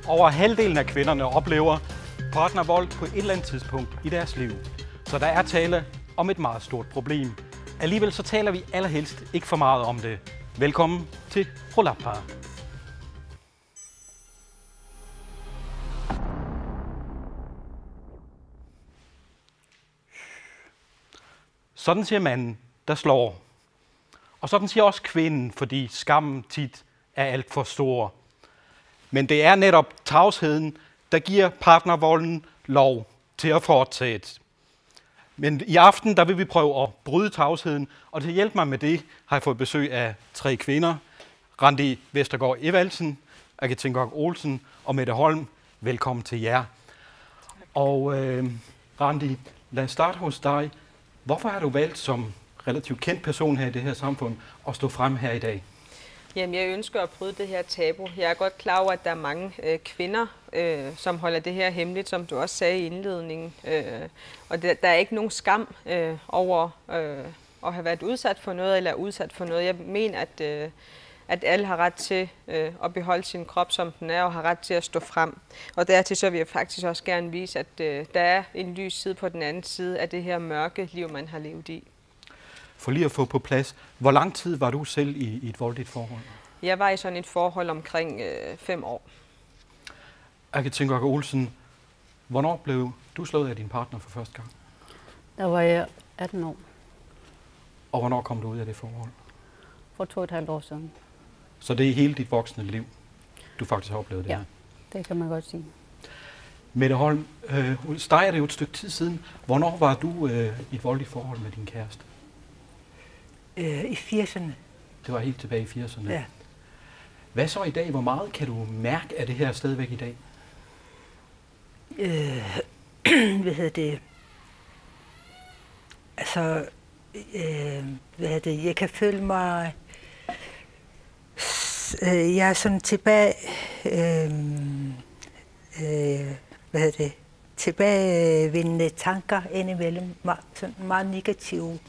Over halvdelen af kvinderne oplever partnervold på et eller andet tidspunkt i deres liv. Så der er tale om et meget stort problem. Alligevel så taler vi allerhelst ikke for meget om det. Velkommen til Prolapar. Sådan siger manden, der slår. Og sådan siger også kvinden, fordi skammen tit er alt for stor. Men det er netop tavsheden, der giver partnervolden lov til at fortsætte. Men i aften der vil vi prøve at bryde tavsheden, og til at hjælpe mig med det har jeg fået besøg af 3 kvinder. Randi Vestergaard Evaldsen, Agathe Tinkock Olsen og Mette Holm. Velkommen til jer. Og Randi, lad os starte hos dig. Hvorfor har du valgt som relativt kendt person her i det her samfund at stå frem her i dag? Jamen, jeg ønsker at bryde det her tabu. Jeg er godt klar over, at der er mange kvinder, som holder det her hemmeligt, som du også sagde i indledningen. Og der er ikke nogen skam over at have været udsat for noget eller udsat for noget. Jeg mener, at alle har ret til at beholde sin krop, som den er, og har ret til at stå frem. Og dertil så vil jeg faktisk også gerne vise, at der er en lys side på den anden side af det her mørke liv, man har levet i. For lige at få på plads, hvor lang tid var du selv i et voldeligt forhold? Jeg var i sådan et forhold omkring 5 år. Agathe Tinkock Olsen, hvornår blev du slået af din partner for første gang? Der var jeg 18 år. Og hvornår kom du ud af det forhold? For 2,5 år siden. Så det er hele dit voksne liv, du faktisk har oplevet det her? Ja, det kan man godt sige. Mette Holm, hos dig er det jo et stykke tid siden. Hvornår var du i et voldeligt forhold med din kæreste? I 80'erne. Det var helt tilbage i 80'erne. Ja. Hvad så i dag? Hvor meget kan du mærke af det her stadigvæk i dag? Hvad hedder det? Altså, hvad hedder det? Jeg kan føle mig... jeg er sådan tilbage... hvad hedder det? Tilbagevendende tanker indimellem. Sådan meget negative.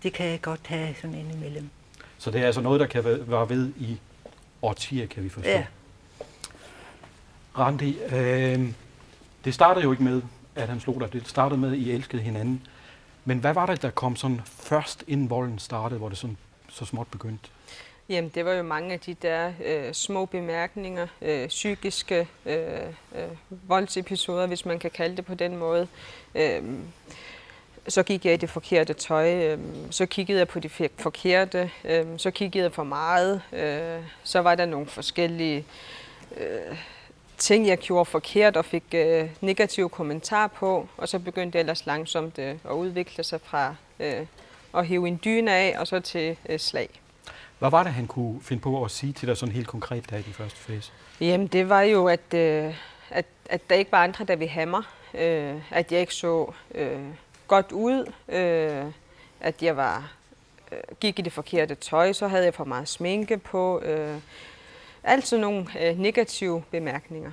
Det kan jeg godt have sådan indimellem. Så det er altså noget, der kan være ved i årtier, kan vi forstå. Ja. Randi, det startede jo ikke med, at han slog dig. Det startede med, at I elskede hinanden. Men hvad var det, der kom sådan først, inden volden startede, hvor det sådan, så småt begyndte? Jamen, det var jo mange af de der små bemærkninger, psykiske voldsepisoder, hvis man kan kalde det på den måde. Så gik jeg i det forkerte tøj, så kiggede jeg på de forkerte, så kiggede jeg for meget, så var der nogle forskellige ting, jeg gjorde forkert og fik negative kommentarer på, og så begyndte det ellers langsomt at udvikle sig fra at hive en dyne af og så til slag. Hvad var det, han kunne finde på at sige til dig sådan helt konkret der i den første fase? Jamen, det var jo, at der ikke var andre, der ville have mig, at jeg ikke så godt ud, at jeg gik i det forkerte tøj, så havde jeg for meget sminke på. Altså nogle negative bemærkninger.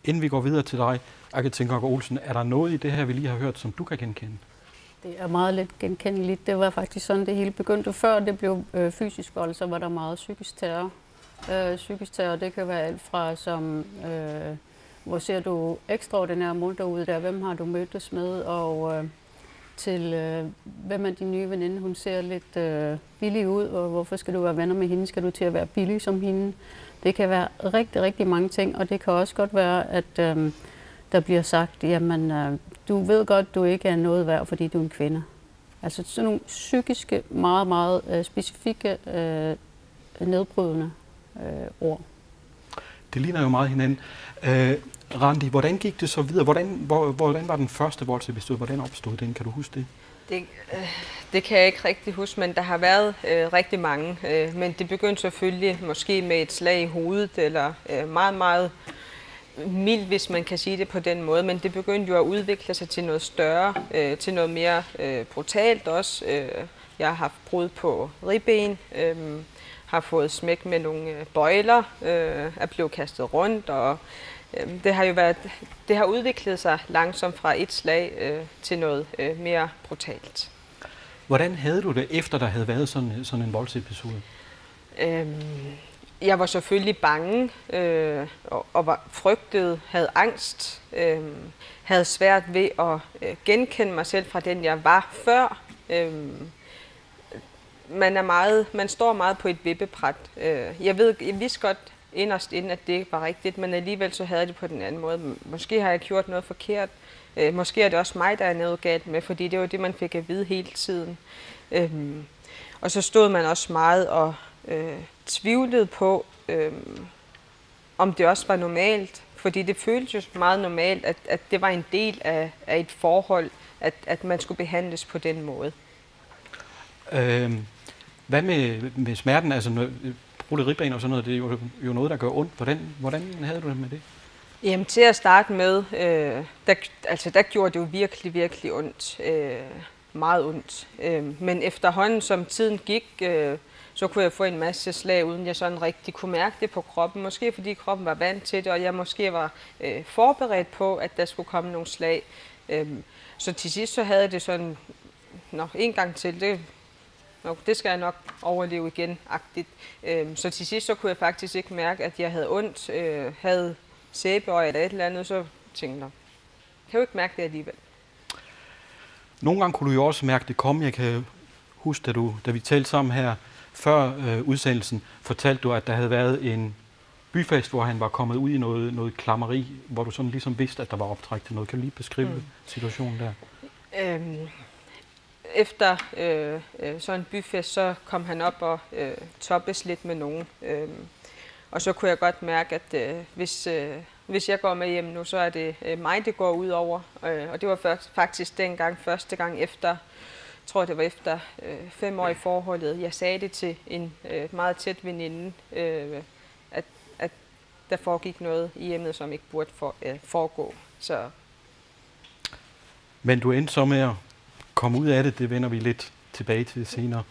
Inden vi går videre til dig, Agathe Tinkock Olsen, er der noget i det her, vi lige har hørt, som du kan genkende? Det er meget lidt genkendeligt. Det var faktisk sådan, det hele begyndte. Før det blev fysisk vold, så var der meget psykisk terror. Psykisk terror, det kan være alt fra som... hvor ser du ekstraordinære mål derude der? Hvem har du mødtes med? Og til hvem er din nye veninde? Hun ser lidt billig ud, og hvorfor skal du være venner med hende? Skal du til at være billig som hende? Det kan være rigtig, rigtig mange ting, og det kan også godt være, at der bliver sagt, jamen, du ved godt, du ikke er noget værd, fordi du er en kvinde. Altså sådan nogle psykiske, meget, meget specifikke, nedbrydende ord. Det ligner jo meget hinanden. Randi, hvordan gik det så videre? Hvordan var den første voldsepisode? Hvordan opstod den? Kan du huske det? Det kan jeg ikke rigtig huske, men der har været rigtig mange. Men det begyndte selvfølgelig måske med et slag i hovedet, eller meget, meget mildt, hvis man kan sige det på den måde. Men det begyndte jo at udvikle sig til noget større, til noget mere brutalt også. Jeg har haft brud på ribben, har fået smæk med nogle bøjler, er blevet kastet rundt, og det har udviklet sig langsomt fra et slag til noget mere brutalt. Hvordan havde du det, efter der havde været sådan en voldsepisode? Jeg var selvfølgelig bange og var frygtet, havde angst, havde svært ved at genkende mig selv fra den, jeg var før. Man står meget på et vippebræt. Jeg vidste godt inderst inden, at det ikke var rigtigt, men alligevel så havde jeg det på den anden måde. Måske har jeg gjort noget forkert. Måske er det også mig, der er noget galt med, fordi det var det, man fik at vide hele tiden. Og så stod man også meget og tvivlede på, om det også var normalt. Fordi det føltes jo meget normalt, at det var en del af et forhold, at man skulle behandles på den måde. Hvad med smerten? Altså, brudte ribben og sådan noget, det er jo noget, der gør ondt. Hvordan havde du det med det? Jamen, til at starte med, der gjorde det jo virkelig, virkelig ondt. Meget ondt. Men efterhånden, som tiden gik, så kunne jeg få en masse slag, uden jeg sådan rigtig kunne mærke det på kroppen. Måske fordi kroppen var vant til det, og jeg måske var forberedt på, at der skulle komme nogle slag. Så til sidst så havde jeg det sådan, en gang til, det skal jeg nok overleve igen-agtigt. Så til sidst så kunne jeg faktisk ikke mærke, at jeg havde ondt, havde sæbeøje eller et eller andet, så tænkte jeg, kan jo ikke mærke det alligevel. Nogle gange kunne du jo også mærke det komme. Jeg kan huske, da vi talte sammen her før udsendelsen, fortalte du, at der havde været en byfest, hvor han var kommet ud i noget klammeri, hvor du sådan ligesom vidste, at der var optræk til noget. Kan du lige beskrive situationen der? Efter sådan en byfest, så kom han op og toppes lidt med nogen. Og så kunne jeg godt mærke, at hvis jeg går med hjem nu, så er det mig, det går ud over. Og det var faktisk første gang efter, jeg tror det var efter 5 år i forholdet, jeg sagde det til en meget tæt veninde, at der foregik noget i hjemmet, som ikke burde foregå. Så. Men du endte så med at komme ud af det vender vi lidt tilbage til senere.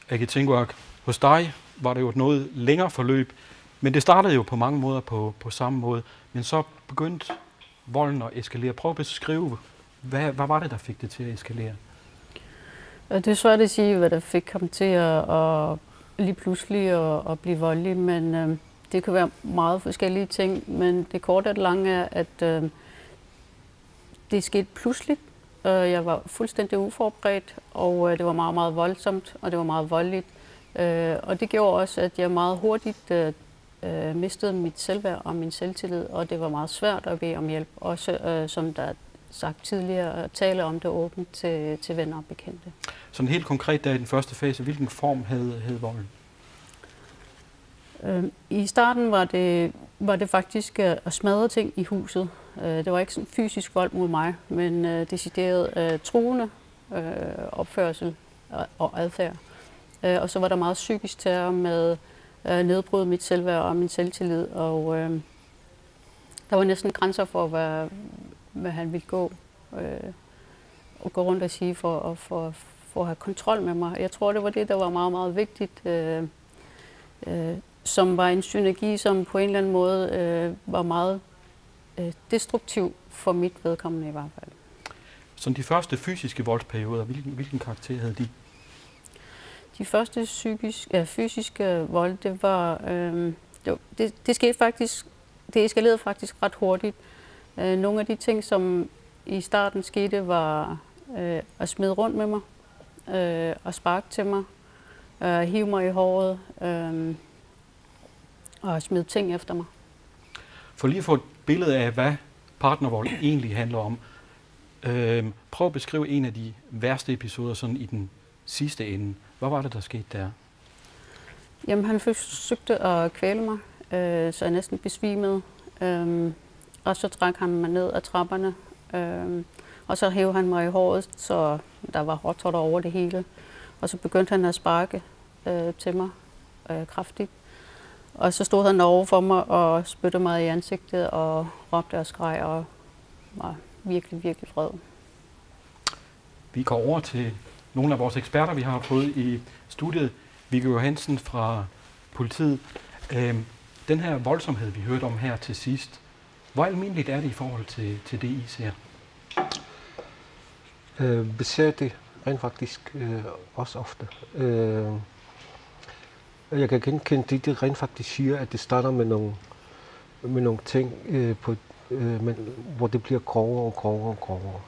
Agi Tinguaq, hos dig var det jo et noget længere forløb, men det startede jo på mange måder på samme måde. Men så begyndte volden at eskalere. Prøv at beskrive, hvad var det, der fik det til at eskalere? Det er svært at sige, hvad der fik ham til at lige pludselig at blive voldelig, men det kan være meget forskellige ting. Men det korte og det lange er, at det skete pludseligt. Jeg var fuldstændig uforberedt, og det var meget, meget voldsomt, og det var meget voldeligt. Og det gjorde også, at jeg meget hurtigt mistede mit selvværd og min selvtillid, og det var meget svært at bede om hjælp. Også, som der er sagt tidligere, at tale om det åbent til venner og bekendte. Sådan helt konkret der i den første fase, hvilken form havde volden? I starten var det faktisk at smadre ting i huset. Det var ikke sådan fysisk vold mod mig, men decideret truende opførsel og adfærd. Og så var der meget psykisk terror med nedbryde mit selvværd og min selvtillid, og der var næsten grænser for, hvad han ville gå rundt og sige for at have kontrol med mig. Jeg tror, det var det, der var meget, meget vigtigt, som var en synergi, som på en eller anden måde var meget destruktiv for mit vedkommende i hvert fald. Så de første fysiske voldsperioder, hvilken karakter havde de? De første fysiske vold, det var det skete faktisk, det eskalerede faktisk ret hurtigt. Nogle af de ting, som i starten skete, var at smide rundt med mig, og sparke til mig, hive mig i håret, og smide ting efter mig. For lige at få et billede af, hvad partnervold egentlig handler om, prøv at beskrive en af de værste episoder sådan i den sidste ende. Hvad var det, der skete der? Jamen, han forsøgte at kvæle mig, så jeg næsten besvimede. Og så trak han mig ned ad trapperne, og så hævde han mig i håret, så der var hårtotter over det hele. Og så begyndte han at sparke til mig kraftigt. Og så stod han over for mig og spyttede mig i ansigtet og råbte og skreg og var virkelig, virkelig vred. Vi går over til nogle af vores eksperter, vi har fået i studiet. Viggo Johansen fra politiet. Den her voldsomhed, vi hørte om her til sidst, hvor almindeligt er det i forhold til det, I ser? Vi ser det rent faktisk også ofte. Jeg kan genkende det, de rent faktisk siger, at det starter med nogle ting, hvor det bliver grovere og grovere og grovere.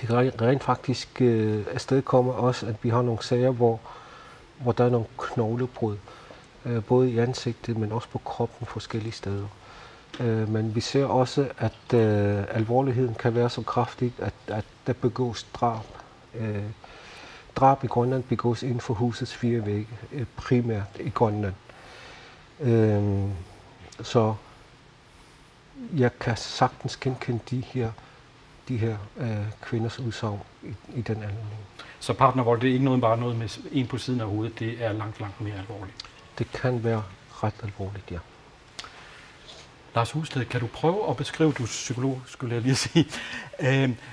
Det kan rent faktisk afstedkomme også, at vi har nogle sager, hvor der er nogle knoglebrud, både i ansigtet, men også på kroppen forskellige steder. Men vi ser også, at alvorligheden kan være så kraftig, at der begås drab. Drab i Grønland begås inden for husets 4 vægge, primært i Grønland. Så jeg kan sagtens genkende de her kvinders udsagn i den anledning. Så partnervold, det er ikke bare noget med en på siden af hovedet, det er langt, langt mere alvorligt? Det kan være ret alvorligt, ja. Lars Husted, kan du prøve at beskrive, du er psykolog, skulle jeg lige sige,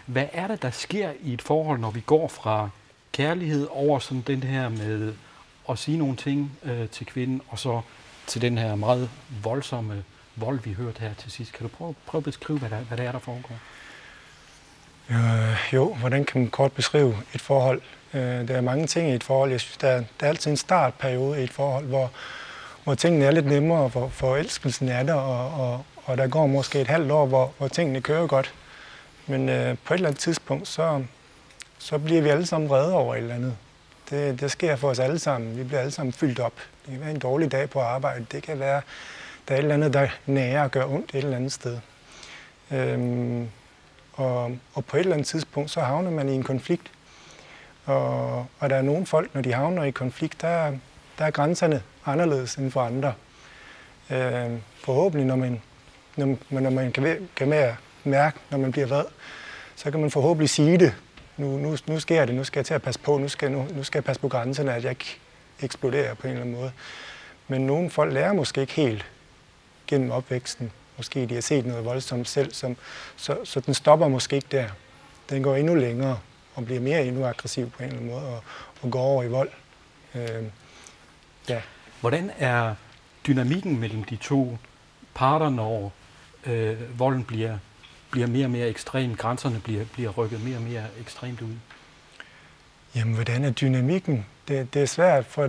hvad er det, der sker i et forhold, når vi går fra kærlighed over sådan den her med at sige nogle ting til kvinden, og så til den her meget voldsomme vold, vi hørte her til sidst. Kan du prøve at beskrive, hvad det er, der foregår? Jo, hvordan kan man kort beskrive et forhold? Der er mange ting i et forhold. Jeg synes, der er altid en startperiode i et forhold, hvor tingene er lidt nemmere, hvor forelskelsen er der, og der går måske et halvt år, hvor tingene kører godt. Men på et eller andet tidspunkt, så bliver vi alle sammen vrede over et eller andet. Det sker for os alle sammen. Vi bliver alle sammen fyldt op. Det kan være en dårlig dag på arbejde. Det kan være, der er et eller andet, der nærer og gør ondt et eller andet sted. Og på et eller andet tidspunkt, så havner man i en konflikt. Og der er nogle folk, når de havner i konflikt, der er grænserne anderledes end for andre. Forhåbentlig, når man kan mærke, når man bliver vred, så kan man forhåbentlig sige det. Nu sker det, nu skal jeg til at passe på, nu skal jeg passe på grænserne, at jeg ikke eksploderer på en eller anden måde. Men nogle folk lærer måske ikke helt gennem opvæksten. Måske de har set noget voldsomt selv, så den stopper måske ikke der. Den går endnu længere og bliver endnu aggressiv på en eller anden måde og går over i vold. Ja. Hvordan er dynamikken mellem de to parter, når volden bliver mere og mere ekstrem, grænserne bliver rykket mere og mere ekstremt ud? Jamen, hvordan er dynamikken? Det er svært, for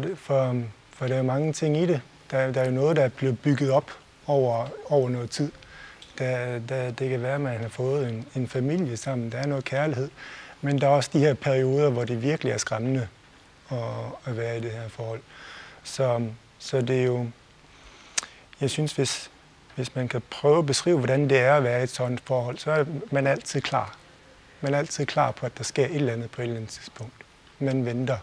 der er mange ting i det. Der er jo noget, der er blevet bygget op over noget tid. Det kan være, at man har fået en familie sammen, der er noget kærlighed. Men der er også de her perioder, hvor det virkelig er skræmmende at være i det her forhold. Så det er jo... Jeg synes, hvis man kan prøve at beskrive, hvordan det er at være i et sådan forhold, så er man altid klar. Man er altid klar på, at der sker et eller andet på et eller andet tidspunkt. Man venter,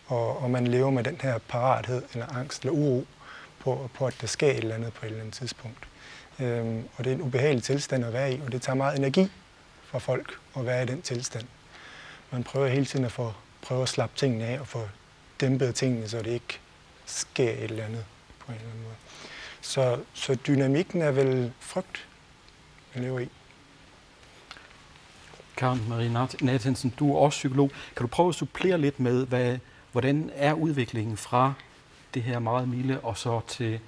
og man lever med den her parathed, eller angst, eller uro, på at der sker et eller andet på et eller andet tidspunkt. Og det er en ubehagelig tilstand at være i, og det tager meget energi fra folk at være i den tilstand. Man prøver hele tiden at prøve at slappe tingene af og få dæmpet tingene, så det ikke sker et eller andet på en eller anden måde. Så dynamikken er vel frygt, man lever i. Karen Marie Nathansen, du er også psykolog. Kan du prøve at supplere lidt med, hvordan er udviklingen fra det her meget milde og så til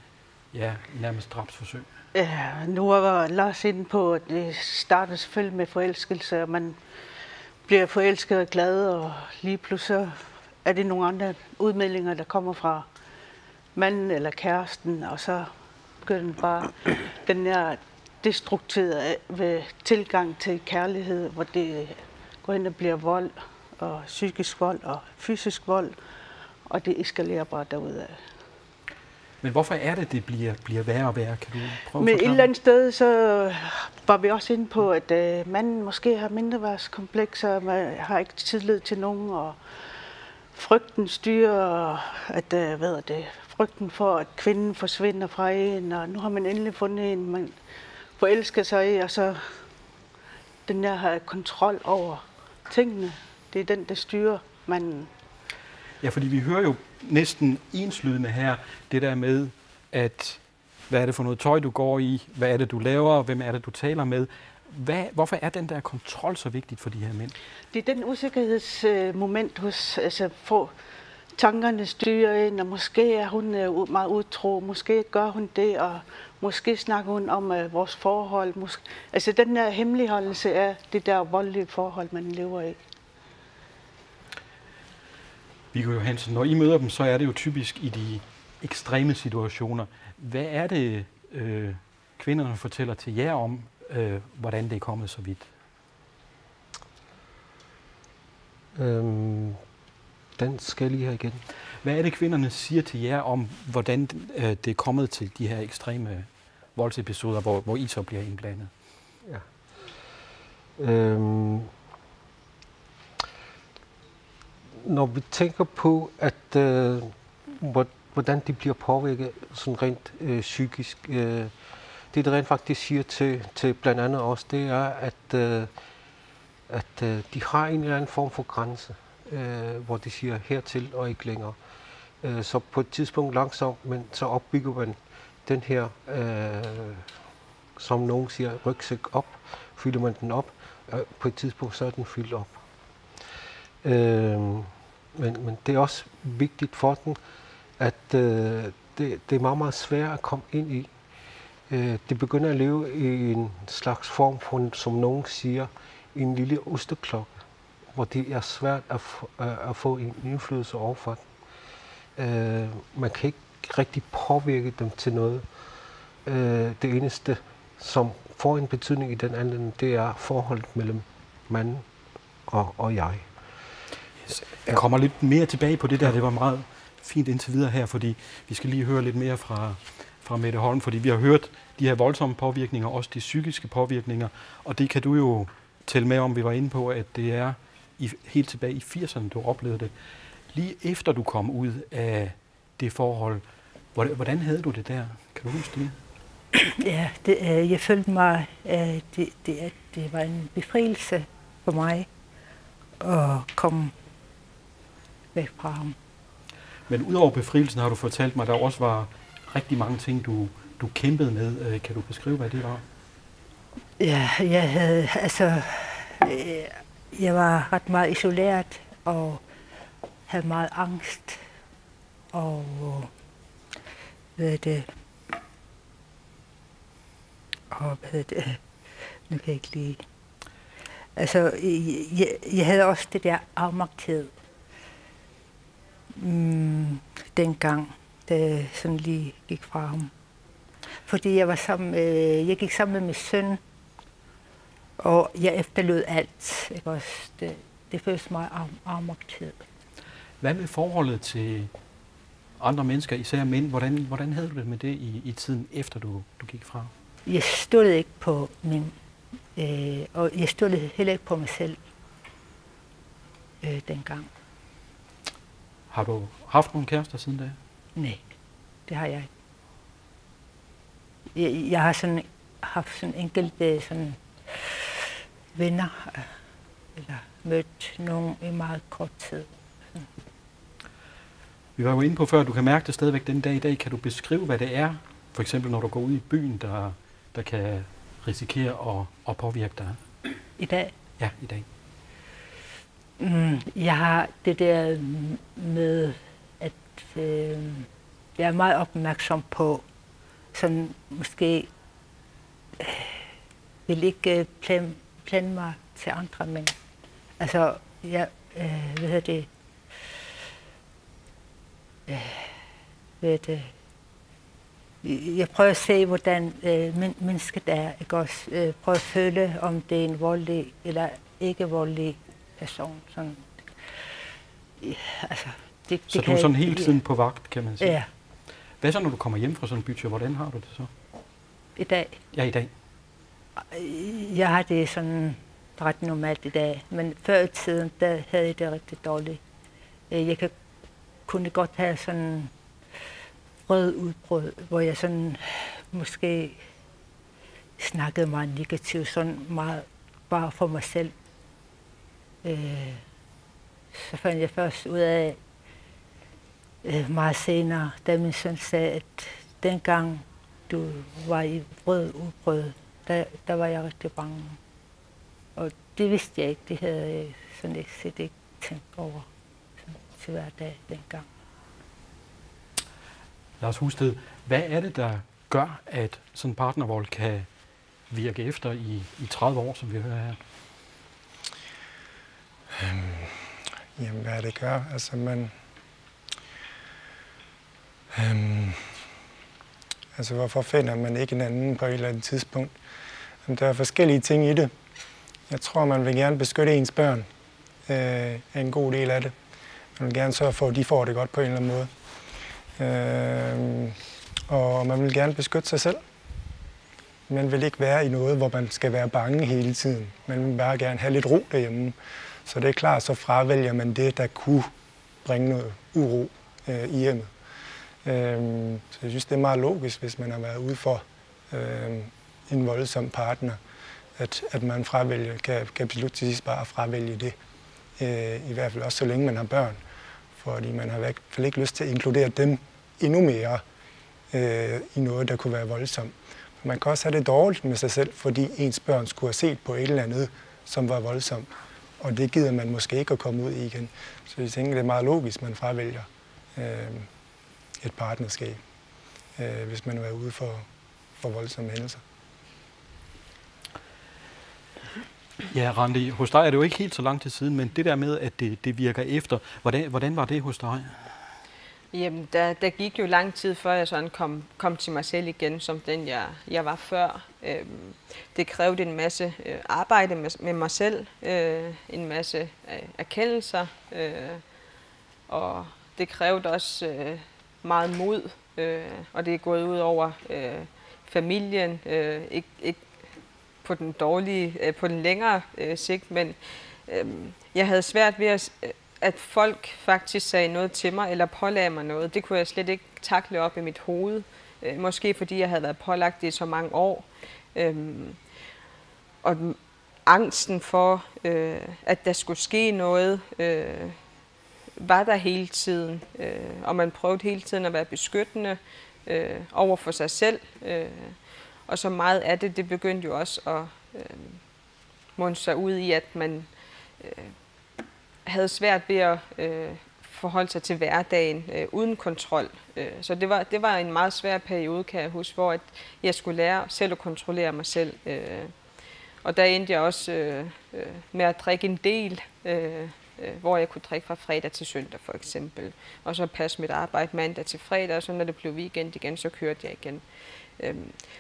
nærmest drabsforsøg? Ja, nu var Lars inde på, at det starter selvfølgelig med forelskelse, og man bliver forelsket og glad, og lige pludselig er det nogle andre udmeldinger, der kommer fra manden eller kæresten, og så begynder bare den her destruktive ved tilgang til kærlighed, hvor det går ind og bliver vold, og psykisk vold og fysisk vold, og det eskalerer bare derudad. Men hvorfor er det bliver værre og værre? Kan du prøve Men at et eller andet sted, så var vi også inde på, at manden måske har mindreværdskomplekser, man har ikke tillid til nogen, og frygten styrer, frygten for, at kvinden forsvinder fra en, og nu har man endelig fundet en, man forelsker sig i, og så den der har kontrol over tingene. Det er den, der styrer manden. Ja, fordi vi hører jo næsten enslydende her, det der med, at hvad er det for noget tøj, du går i, hvad er det, du laver, hvem er det, du taler med. Hvorfor er den der kontrol så vigtigt for de her mænd? Det er den usikkerhedsmoment hos, få tankerne styrer ind, og måske er hun meget utro, måske gør hun det, og måske snakker hun om vores forhold. Den der hemmeligholdelse af det der voldelige forhold, man lever i. Viggo Johansen, når I møder dem, så er det jo typisk i de ekstreme situationer. Hvad er det, kvinderne fortæller til jer om, hvordan det er kommet så vidt? Den skal lige her igen. Hvad er det, kvinderne siger til jer om, hvordan det er kommet til de her ekstreme voldsepisoder, hvor I så bliver indblandet? Ja. Når vi tænker på, at hvordan de bliver påvirket sådan rent psykisk, det der rent faktisk siger til blandt andet os, det er, at de har en eller anden form for grænse, hvor de siger hertil og ikke længere. Så på et tidspunkt langsomt, men så opbygger man den her, som nogen siger, rygsæk op, fylder man den op, og på et tidspunkt så er den fyldt op. Men det er også vigtigt for den, at det er meget, meget svært at komme ind i. Det begynder at leve i en slags form for, som nogen siger, en lille osteklokke, hvor det er svært at få en indflydelse overfor den. Man kan ikke rigtig påvirke dem til noget. Det eneste, som får en betydning i den anden, det er forholdet mellem manden og jeg. Jeg kommer lidt mere tilbage på det der. Det var meget fint indtil videre her, fordi vi skal lige høre lidt mere fra Mette Holm, fordi vi har hørt de her voldsomme påvirkninger, også de psykiske påvirkninger, og det kan du jo tælle med om, vi var inde på, at det er helt tilbage i 80'erne, du oplevede det. Lige efter du kom ud af det forhold, hvordan havde du det der? Kan du huske det? Ja, jeg følte mig, det var en befrielse for mig at komme væk fra ham. Men udover befrielsen har du fortalt mig, at der også var rigtig mange ting, du kæmpede med. Kan du beskrive, hvad det var? Ja, jeg var ret meget isoleret og havde meget angst. Og nu kan jeg ikke lige. Altså, jeg havde også det der afmagthed. Dengang, da jeg sådan lige gik fra ham. Fordi jeg gik sammen med min søn, og jeg efterlod alt. Ikke også? Det føles meget afmagthed. Hvad med forholdet til andre mennesker, især mænd? Hvordan havde du det med det i tiden efter du gik fra? Jeg stolede ikke på og jeg stolede heller ikke på mig selv dengang. Har du haft nogle kærester siden da? Nej, det har jeg ikke. Jeg har haft enkelte venner, eller mødt nogen i meget kort tid. Vi var jo inde på før, at du kan mærke det stadigvæk den dag i dag. Kan du beskrive, hvad det er, for eksempel når du går ud i byen, der kan risikere at påvirke dig? I dag? Ja, i dag. Jeg har det der med, at jeg er meget opmærksom på, sådan måske vil ikke plante mig til andre mænd. Altså, jeg prøver at se, hvordan mennesket er, ikke også? Prøver at føle, om det er en voldelig eller ikke voldelig person. Sådan. Altså, så du er sådan hele tiden på vagt, kan man sige? Ja. Hvad så, når du kommer hjem fra sådan en bytur? Hvordan har du det så? I dag? Ja, i dag. Jeg har det sådan ret normalt i dag, men før i tiden, der havde jeg det rigtig dårligt. Jeg kunne godt have sådan rød udbrud, hvor jeg sådan måske snakkede meget negativt, sådan meget bare for mig selv. Så fandt jeg først ud af meget senere, da min søn sagde, at dengang du var i rød udbrud, der var jeg rigtig bange. Og det vidste jeg ikke, det havde jeg sådan ikke tænkt over til hver dag dengang. Lars Husted, hvad er det, der gør, at sådan en partnervold kan virke efter i 30 år, som vi hører her? Jamen, hvad det gør? Altså, hvorfor finder man ikke en anden på et eller andet tidspunkt? Jamen, der er forskellige ting i det. Jeg tror, man vil gerne beskytte ens børn af en god del af det. Man vil gerne sørge for, at de får det godt på en eller anden måde. Og man vil gerne beskytte sig selv. Man vil ikke være i noget, hvor man skal være bange hele tiden. Man vil bare gerne have lidt ro derhjemme. Så det er klart, så fravælger man det, der kunne bringe noget uro i hjemmet. Så jeg synes, det er meget logisk, hvis man har været ude for en voldsom partner, at man kan beslutte til sidst bare at fravælge det. I hvert fald også så længe man har børn. Fordi man har i hvert fald ikke lyst til at inkludere dem endnu mere i noget, der kunne være voldsomt. Man kan også have det dårligt med sig selv, fordi ens børn skulle have set på et eller andet, som var voldsomt. Og det gider man måske ikke at komme ud i igen. Så jeg tænker, det er meget logisk, at man fravælger et partnerskab, hvis man er ude for voldsomme hændelser. Ja, Randi, hos dig er det jo ikke helt så lang tid siden, men det der med, at det virker efter, hvordan var det hos dig? Jamen, der gik jo lang tid, før jeg sådan kom til mig selv igen, som den jeg var før. Det krævede en masse arbejde med mig selv, en masse erkendelser, og det krævede også meget mod, og det er gået ud over familien, ikke på den dårlige, på den længere sigt, men jeg havde svært ved at folk faktisk sagde noget til mig, eller pålagde mig noget. Det kunne jeg slet ikke takle op i mit hoved. Måske fordi jeg havde været pålagt det i så mange år. Og angsten for, at der skulle ske noget, var der hele tiden. Og man prøvede hele tiden at være beskyttende over for sig selv. Og så meget af det begyndte jo også at munde sig ud i, at man havde svært ved at forholde sig til hverdagen uden kontrol. Så det var en meget svær periode, kan jeg huske, hvor jeg skulle lære selv at kontrollere mig selv. Og der endte jeg også med at drikke en del, hvor jeg kunne drikke fra fredag til søndag for eksempel. Og så passe mit arbejde mandag til fredag, og så når det blev weekend igen, så kørte jeg igen.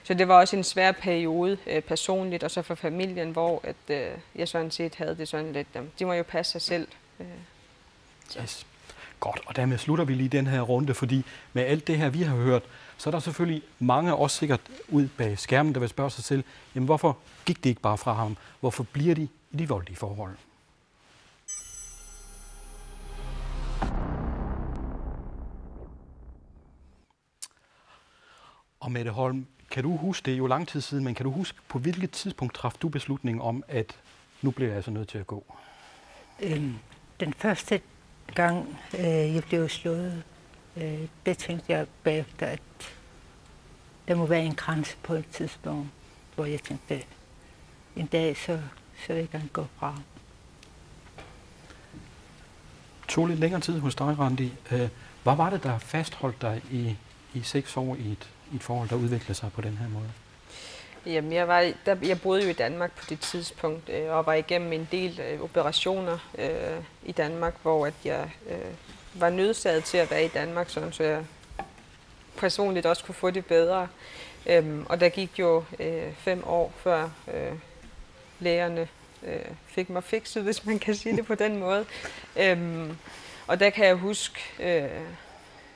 Så det var også en svær periode personligt, og så for familien, hvor jeg sådan set havde det sådan lidt, de må jo passe sig selv. Yes. Godt, og dermed slutter vi lige den her runde, fordi med alt det her, vi har hørt, så er der selvfølgelig mange, også sikkert ud bag skærmen, der vil spørge sig selv, jamen hvorfor gik det ikke bare fra ham? Hvorfor bliver de i de voldelige forhold? Og Mette Holm, kan du huske, det er jo lang tid siden, men kan du huske, på hvilket tidspunkt traf du beslutningen om, at nu bliver jeg altså nødt til at gå? Den første gang, jeg blev slået, der tænkte jeg bagefter, at der må være en grænse på et tidspunkt, hvor jeg tænkte, en dag så vil jeg gerne gå fra. Tog lidt længere tid hos dig, Randi. Hvad var det, der fastholdt dig i 6 år i et forhold, der udviklede sig på den her måde? Jamen, jeg boede jo i Danmark på det tidspunkt, og var igennem en del operationer i Danmark, hvor at jeg var nødsaget til at være i Danmark, sådan, så jeg personligt også kunne få det bedre. Og der gik jo 5 år, før lægerne fik mig fikset, hvis man kan sige det på den måde. Og der kan jeg huske,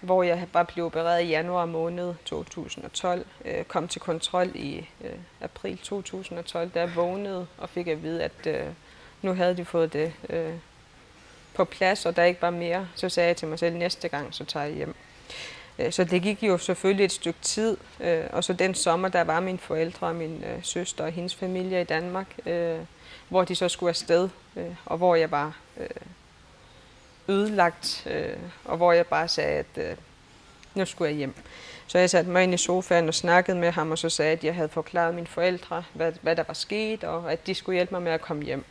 hvor jeg bare blev opereret i januar måned 2012, kom til kontrol i april 2012, der vågnede og fik at vide, at nu havde de fået det på plads, og der ikke var mere. Så sagde jeg til mig selv, næste gang, så tager jeg hjem. Så det gik jo selvfølgelig et stykke tid, og så den sommer, der var mine forældre og min søster og hendes familie i Danmark, hvor de så skulle afsted, og hvor jeg var ødelagt, og hvor jeg bare sagde, at nu skulle jeg hjem. Så jeg satte mig ind i sofaen og snakkede med ham, og så sagde, at jeg havde forklaret mine forældre, hvad der var sket, og at de skulle hjælpe mig med at komme hjem.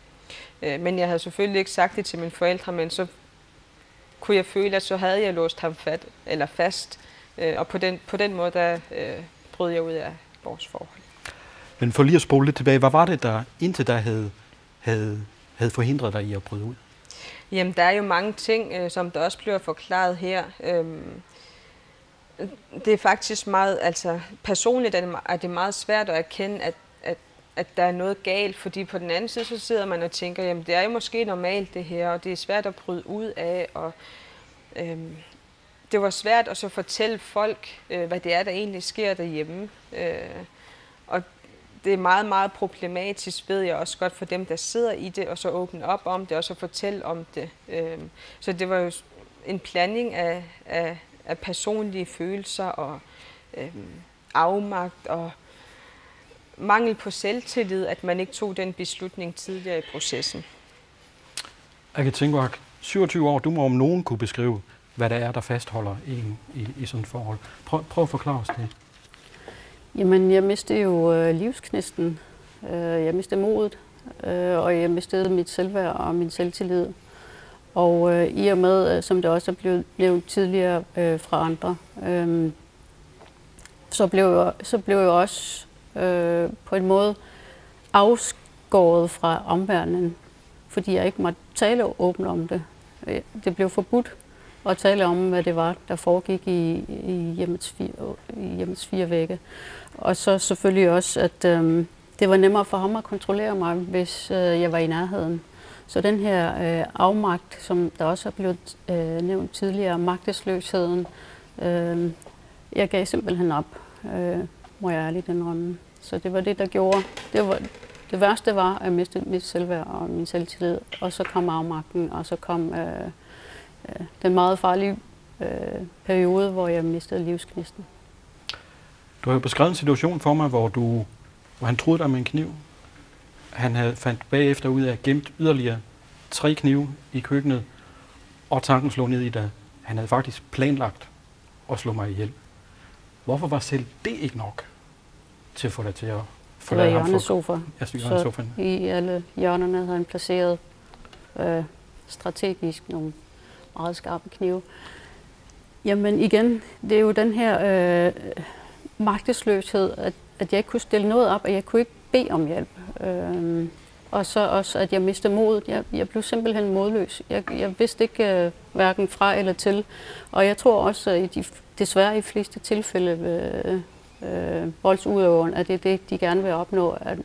Men jeg havde selvfølgelig ikke sagt det til mine forældre, men så kunne jeg føle, at så havde jeg låst ham fast, og på den måde, der brød jeg ud af vores forhold. Men for lige at spole lidt tilbage, hvad var det, der indtil der havde forhindret dig i at bryde ud? Jamen, der er jo mange ting, som der også bliver forklaret her. Det er faktisk meget, altså personligt er det meget svært at erkende, at der er noget galt, fordi på den anden side, så sidder man og tænker, jamen det er jo måske normalt det her, og det er svært at bryde ud af, og det var svært at så fortælle folk, hvad det er, der egentlig sker derhjemme. Og det er meget, meget problematisk, ved jeg også godt, for dem, der sidder i det, og så åbne op om det, og så fortælle om det. Så det var jo en blanding af personlige følelser og afmagt og mangel på selvtillid, at man ikke tog den beslutning tidligere i processen. Agathe Tengvak, 27 år, du må om nogen kunne beskrive, hvad det er, der fastholder en i sådan et forhold. Prøv at forklare os det. Jamen, jeg mistede jo livsknisten. Jeg mistede modet, og jeg mistede mit selvværd og min selvtillid. Og i og med, som det også er blevet nævnt tidligere fra andre, så blev jeg også på en måde afskåret fra omverdenen, fordi jeg ikke måtte tale åbent om det. Det blev forbudt at tale om, hvad det var, der foregik i hjemmets fire vægge. Og så selvfølgelig også, at det var nemmere for ham at kontrollere mig, hvis jeg var i nærheden. Så den her afmagt, som der også er blevet nævnt tidligere, magtesløsheden, jeg gav simpelthen op, må jeg ærligt indrømme. Så det var det, der gjorde. Det værste var at miste mit selvværd og min selvtillid, og så kom afmagten, og så kom den meget farlige periode, hvor jeg mistede livsknisten. Du har jo beskrevet en situation for mig, hvor han troede dig med en kniv. Han fandt bagefter ud af at gemt yderligere 3 knive i køkkenet, og tanken slog ned i dig. Han havde faktisk planlagt at slå mig ihjel. Hvorfor var selv det ikke nok til at få dig til at forlade ham? Så i alle hjørnerne havde han placeret strategisk nogle meget skarpe knive. Jamen igen, det er jo den her magtesløshed, at jeg ikke kunne stille noget op, og jeg kunne ikke bede om hjælp. Og så også, at jeg mistede modet. Jeg blev simpelthen modløs. Jeg vidste ikke hverken fra eller til. Og jeg tror også, at desværre i fleste tilfælde ved voldsudøveren, at det er det, de gerne vil opnå, at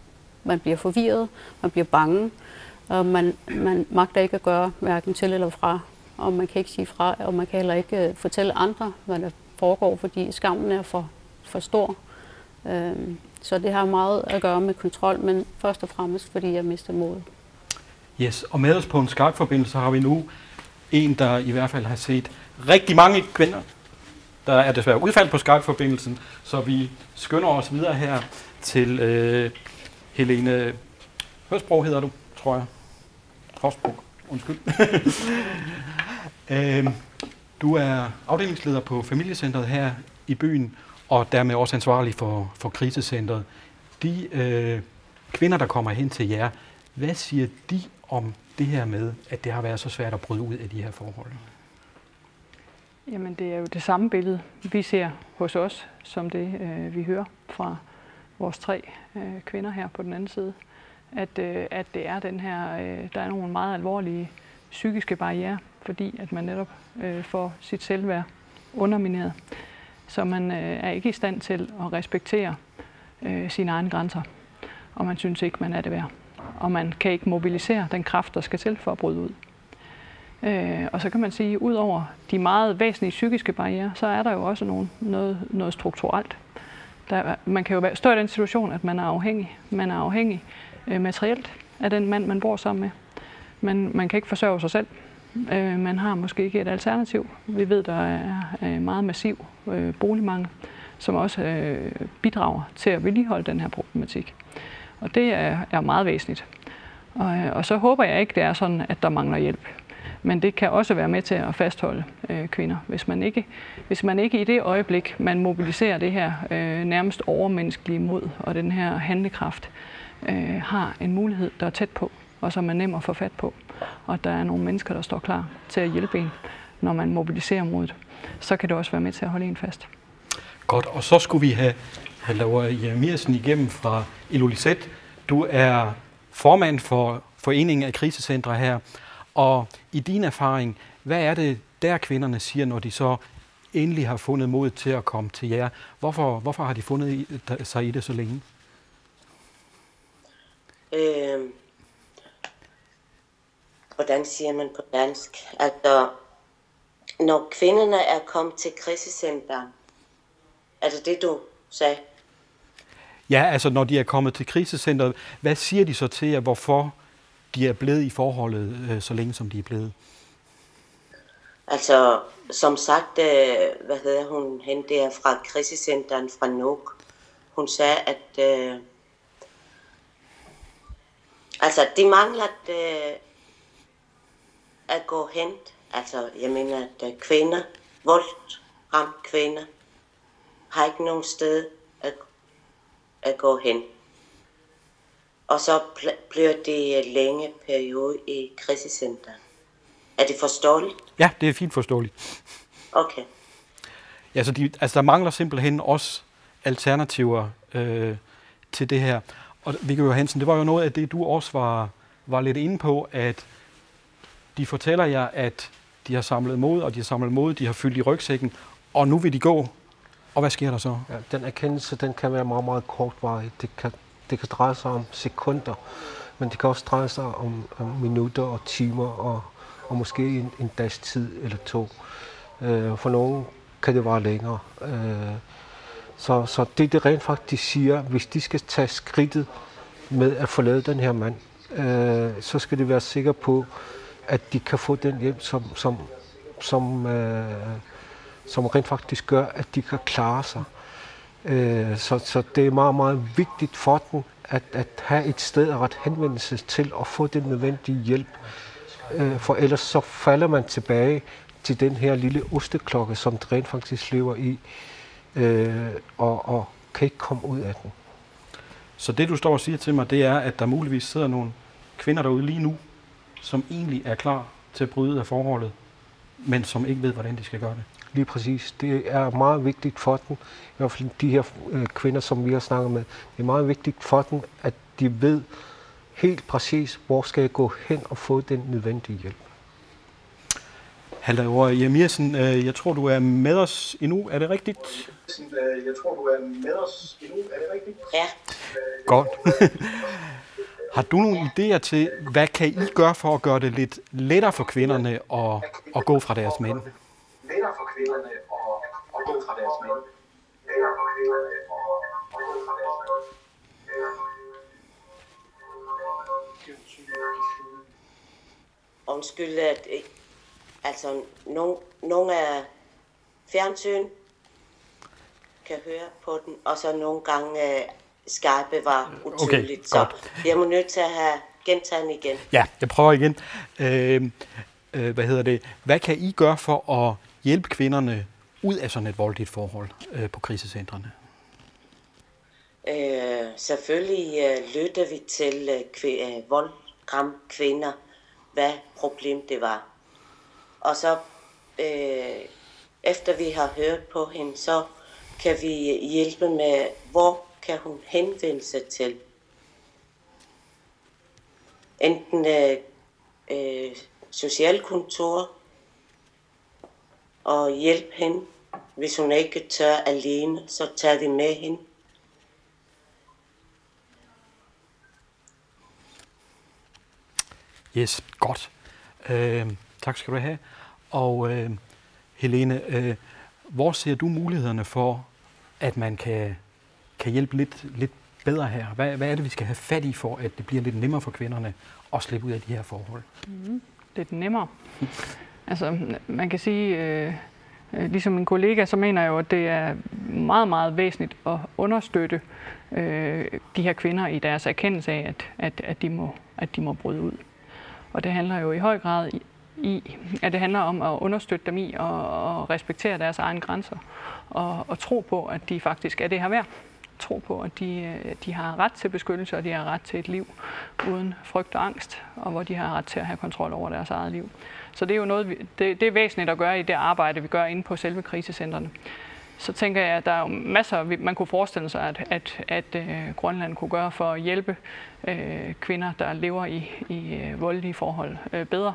man bliver forvirret, man bliver bange, og man magter ikke at gøre hverken til eller fra. Og man kan ikke sige fra, og man kan heller ikke fortælle andre, hvad der foregår, fordi skammen er for stor. Så det har meget at gøre med kontrol, men først og fremmest, fordi jeg mistede modet. Yes, og med os på en Skype-forbindelse har vi nu en, der i hvert fald har set rigtig mange kvinder. Der er desværre udfald på Skype-forbindelsen, så vi skynder os videre her til Helene Hørsbro, hedder du, tror jeg. Hørsbro, undskyld. Du er afdelingsleder på familiecentret her i byen, og dermed også ansvarlig for krisecentret. De kvinder, der kommer hen til jer, hvad siger de om det her med, at det har været så svært at bryde ud af de her forhold? Jamen, det er jo det samme billede, vi ser hos os, som det vi hører fra vores 3 kvinder her på den anden side. At det er den her, der er nogle meget alvorlige psykiske barrierer, fordi at man netop får sit selvværd undermineret. Så man er ikke i stand til at respektere sine egne grænser, og man synes ikke, man er det værd. Og man kan ikke mobilisere den kraft, der skal til for at bryde ud. Og så kan man sige, at ud over de meget væsentlige psykiske barrierer, så er der jo også noget strukturelt. Man kan jo stå i den situation, at man er afhængig. Man er afhængig materielt af den mand, man bor sammen med. Men man kan ikke forsørge sig selv. Man har måske ikke et alternativ. Vi ved, der er meget massiv boligmangel, som også bidrager til at vedligeholde den her problematik. Og det er meget væsentligt. Og så håber jeg ikke, det er sådan, at der mangler hjælp. Men det kan også være med til at fastholde kvinder. Hvis man ikke i det øjeblik, man mobiliserer det her nærmest overmenneskelige mod og den her handlekraft, har en mulighed, der er tæt på, og som er nem at få fat på, og der er nogle mennesker, der står klar til at hjælpe en, når man mobiliserer modet, så kan det også være med til at holde en fast. Godt, og så skulle vi have Laura Jeremiasen igennem fra Ilulissat. Du er formand for Foreningen af Krisecentre her, Og i din erfaring, hvad er det, der kvinderne siger, når de så endelig har fundet mod til at komme til jer? Hvorfor har de fundet sig i det så længe? Hvordan siger man på dansk? Altså, når kvinderne er kommet til krisecenteret, er det du sagde? Ja, altså når de er kommet til krisecenteret, hvad siger de så til jer, hvorfor de er blevet i forholdet så længe, som de er blevet? Altså, som sagt, hvad hedder hun, hende der fra krisecenteret fra Nuuk, hun sagde, at altså, de mangler at gå hen. Altså, jeg mener, at kvinder, voldsramte kvinder, har ikke nogen sted at gå hen. Og så bliver det længe periode i krisecenteret. Er det forståeligt? Ja, det er fint forståeligt. Okay. Ja, så der mangler simpelthen også alternativer til det her. Og Viggo Johansen, det var jo noget af det, du også var lidt inde på, at de fortæller jer, at de har samlet mod, og de har samlet mod, de har fyldt i rygsækken, og nu vil de gå. Og hvad sker der så? Ja, den erkendelse, den kan være meget, meget kortvarig. Det kan dreje sig om sekunder, men det kan også dreje sig om minutter og timer, og måske en dags tid eller to. For nogen kan det vare længere. Så det rent faktisk siger, hvis de skal tage skridtet med at forlade den her mand, så skal de være sikre på, at de kan få den hjælp, som rent faktisk gør, at de kan klare sig. Så det er meget, meget vigtigt for dem, at have et sted at rette henvendelse til og få den nødvendige hjælp. For ellers så falder man tilbage til den her lille osteklokke, som det rent faktisk lever i, og kan ikke komme ud af den. Så det, du står og siger til mig, det er, at der muligvis sidder nogle kvinder derude lige nu, som egentlig er klar til at bryde af forholdet, men som ikke ved, hvordan de skal gøre det. Lige præcis. Det er meget vigtigt for dem, i hvert fald de her kvinder, som vi har snakket med, det er meget vigtigt for dem, at de ved helt præcis, hvor skal jeg gå hen og få den nødvendige hjælp. Halvor Jeremiassen, jeg tror, du er med os endnu. Er det rigtigt? Jeg tror, du er med os endnu. Er det rigtigt? Ja. Godt. Har du nogle idéer til, hvad kan I gøre for at gøre det lidt lettere for kvinderne at gå fra deres mænd? Lettere for kvinderne at gå fra deres mænd. Undskyld, at altså nogle af fjernsyn kan høre på den, og så nogle gange Skype var utydeligt. Okay, så jeg må nødt til at have gentaget den igen. Ja, jeg prøver igen. Hvad kan I gøre for at hjælpe kvinderne ud af sådan et voldeligt forhold på krisecentrene? Selvfølgelig lytter vi til voldramte kvinder, hvad problem det var. Og så efter vi har hørt på hende, så kan vi hjælpe med, hvor kan hun henvende sig til. Enten socialkontor og hjælpe hende. Hvis hun ikke tør alene, så tager vi med hende. Yes, godt. Tak skal du have. Og Helene, hvor ser du mulighederne for, at man kan hjælpe lidt bedre her? Hvad er det, vi skal have fat i, for at det bliver lidt nemmere for kvinderne at slippe ud af de her forhold? Lidt nemmere. Altså, man kan sige, ligesom min kollega, så mener jeg jo, at det er meget, meget væsentligt at understøtte de her kvinder i deres erkendelse af, at de må bryde ud. Og det handler jo i høj grad at det handler om at understøtte dem i at respektere deres egne grænser og tro på, at de faktisk er det her værd. Tro på, at de har ret til beskyttelse, og de har ret til et liv uden frygt og angst, og hvor de har ret til at have kontrol over deres eget liv. Så det er jo noget, det er væsentligt at gøre i det arbejde, vi gør inde på selve krisecentrene. så tænker jeg, at der er jo masser, man kunne forestille sig, at Grønland kunne gøre for at hjælpe kvinder, der lever i voldelige forhold bedre.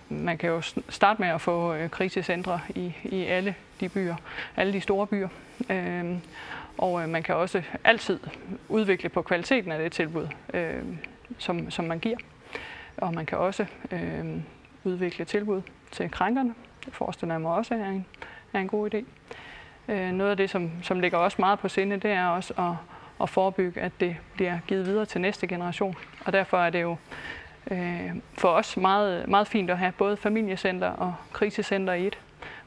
Man kan jo starte med at få krisecentre i alle de byer, alle de store byer. Og man kan også altid udvikle på kvaliteten af det tilbud, som man giver. Og man kan også udvikle tilbud til krænkerne. Det forestiller jeg mig også er en god idé. Noget af det, som ligger også meget på sinde, det er også at forebygge, at det bliver givet videre til næste generation. Og derfor er det jo for os meget, meget fint at have både familiecenter og krisecenter i et.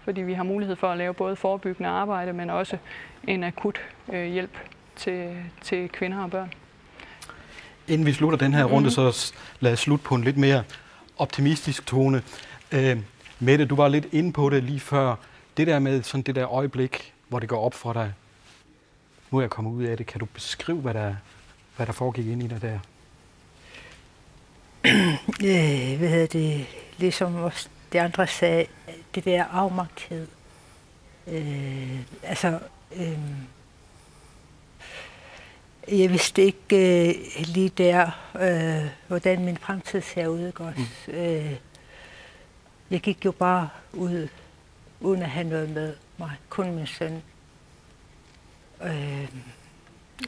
Fordi vi har mulighed for at lave både forebyggende arbejde, men også en akut hjælp til kvinder og børn. Inden vi slutter den her runde, så lad os slutte på en lidt mere optimistisk tone. Mette, du var lidt inde på det lige før. Det der med sådan det der øjeblik, hvor det går op for dig. Nu er jeg kommet ud af det. Kan du beskrive, hvad der foregik ind i dig der? Ligesom også de andre sagde, det der afmagthed. Jeg vidste ikke lige der, hvordan min fremtid ser ud. Jeg gik jo bare ud, uden at have noget med mig. Kun min søn.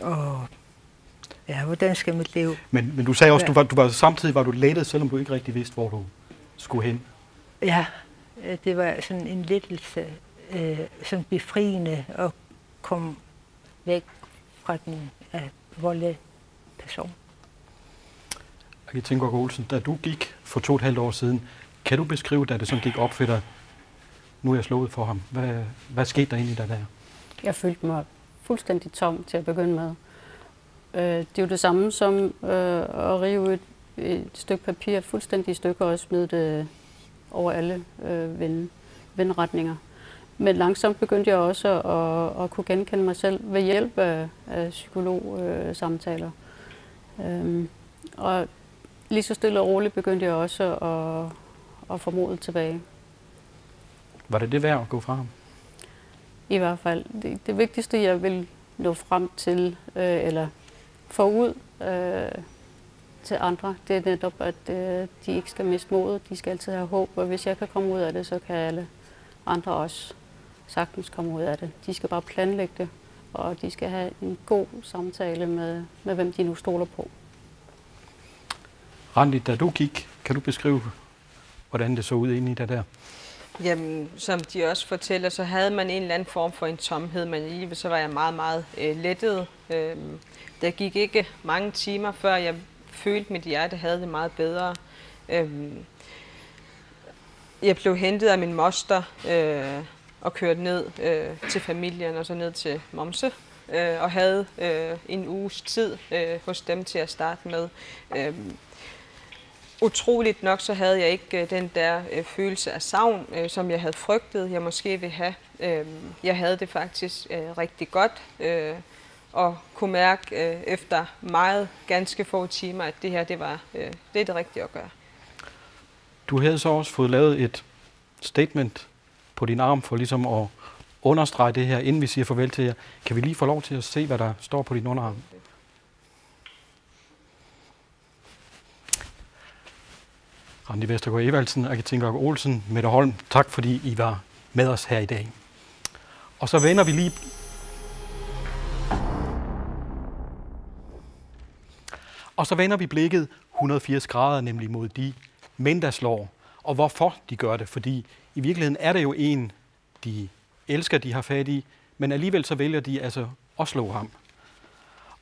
Og ja, hvordan skal mit liv? Men du sagde også, du var samtidig var du lettet, selvom du ikke rigtig vidste, hvor du skulle hen. Ja, det var sådan en lettelse, sådan befriende at komme væk fra den voldelige person. Agit Olsen, da du gik for 2,5 år siden, kan du beskrive, da det sådan gik op for dig, nu er jeg slået for ham. Hvad skete der inde i dig der? Jeg følte mig fuldstændig tom til at begynde med. Det er jo det samme som at rive et stykke papir fuldstændig i stykker og smide det over alle vindretninger. Men langsomt begyndte jeg også at kunne genkende mig selv ved hjælp af psykologsamtaler. Og lige så stille og roligt begyndte jeg også at få modet tilbage. Var det værd at gå fra ham? I hvert fald. Det vigtigste, jeg vil nå frem til, eller få ud til andre, det er netop, at de ikke skal miste modet. De skal altid have håb, og hvis jeg kan komme ud af det, så kan alle andre også sagtens komme ud af det. De skal bare planlægge det, og de skal have en god samtale med hvem de nu stoler på. Randi, da du gik, kan du beskrive, hvordan det så ud inde i dig der? Jamen, som de også fortæller, så havde man en eller anden form for en tomhed, men alligevel så var jeg meget, meget lettet. Der gik ikke mange timer, før jeg følte, at mit hjerte havde det meget bedre. Jeg blev hentet af min moster og kørt ned til familien og så ned til Momse. Og havde en uges tid hos dem til at starte med. Utroligt nok så havde jeg ikke den der følelse af savn, som jeg havde frygtet, jeg måske ville have. Jeg havde det faktisk rigtig godt og kunne mærke efter ganske få timer, at det her det er det rigtige at gøre. Du havde så også fået lavet et statement på din arm for ligesom at understrege det her, inden vi siger farvel til jer. Kan vi lige få lov til at se, hvad der står på din underarm? Randi Vestergaard Evaldsen, Agit Olsen, Mette Holm, tak fordi I var med os her i dag. Og så vender vi lige... Og så vender vi blikket 180 grader, nemlig mod de mænd, der slår. Og hvorfor de gør det, fordi i virkeligheden er det jo en, de elsker, de har fat i, men alligevel så vælger de altså at slå ham.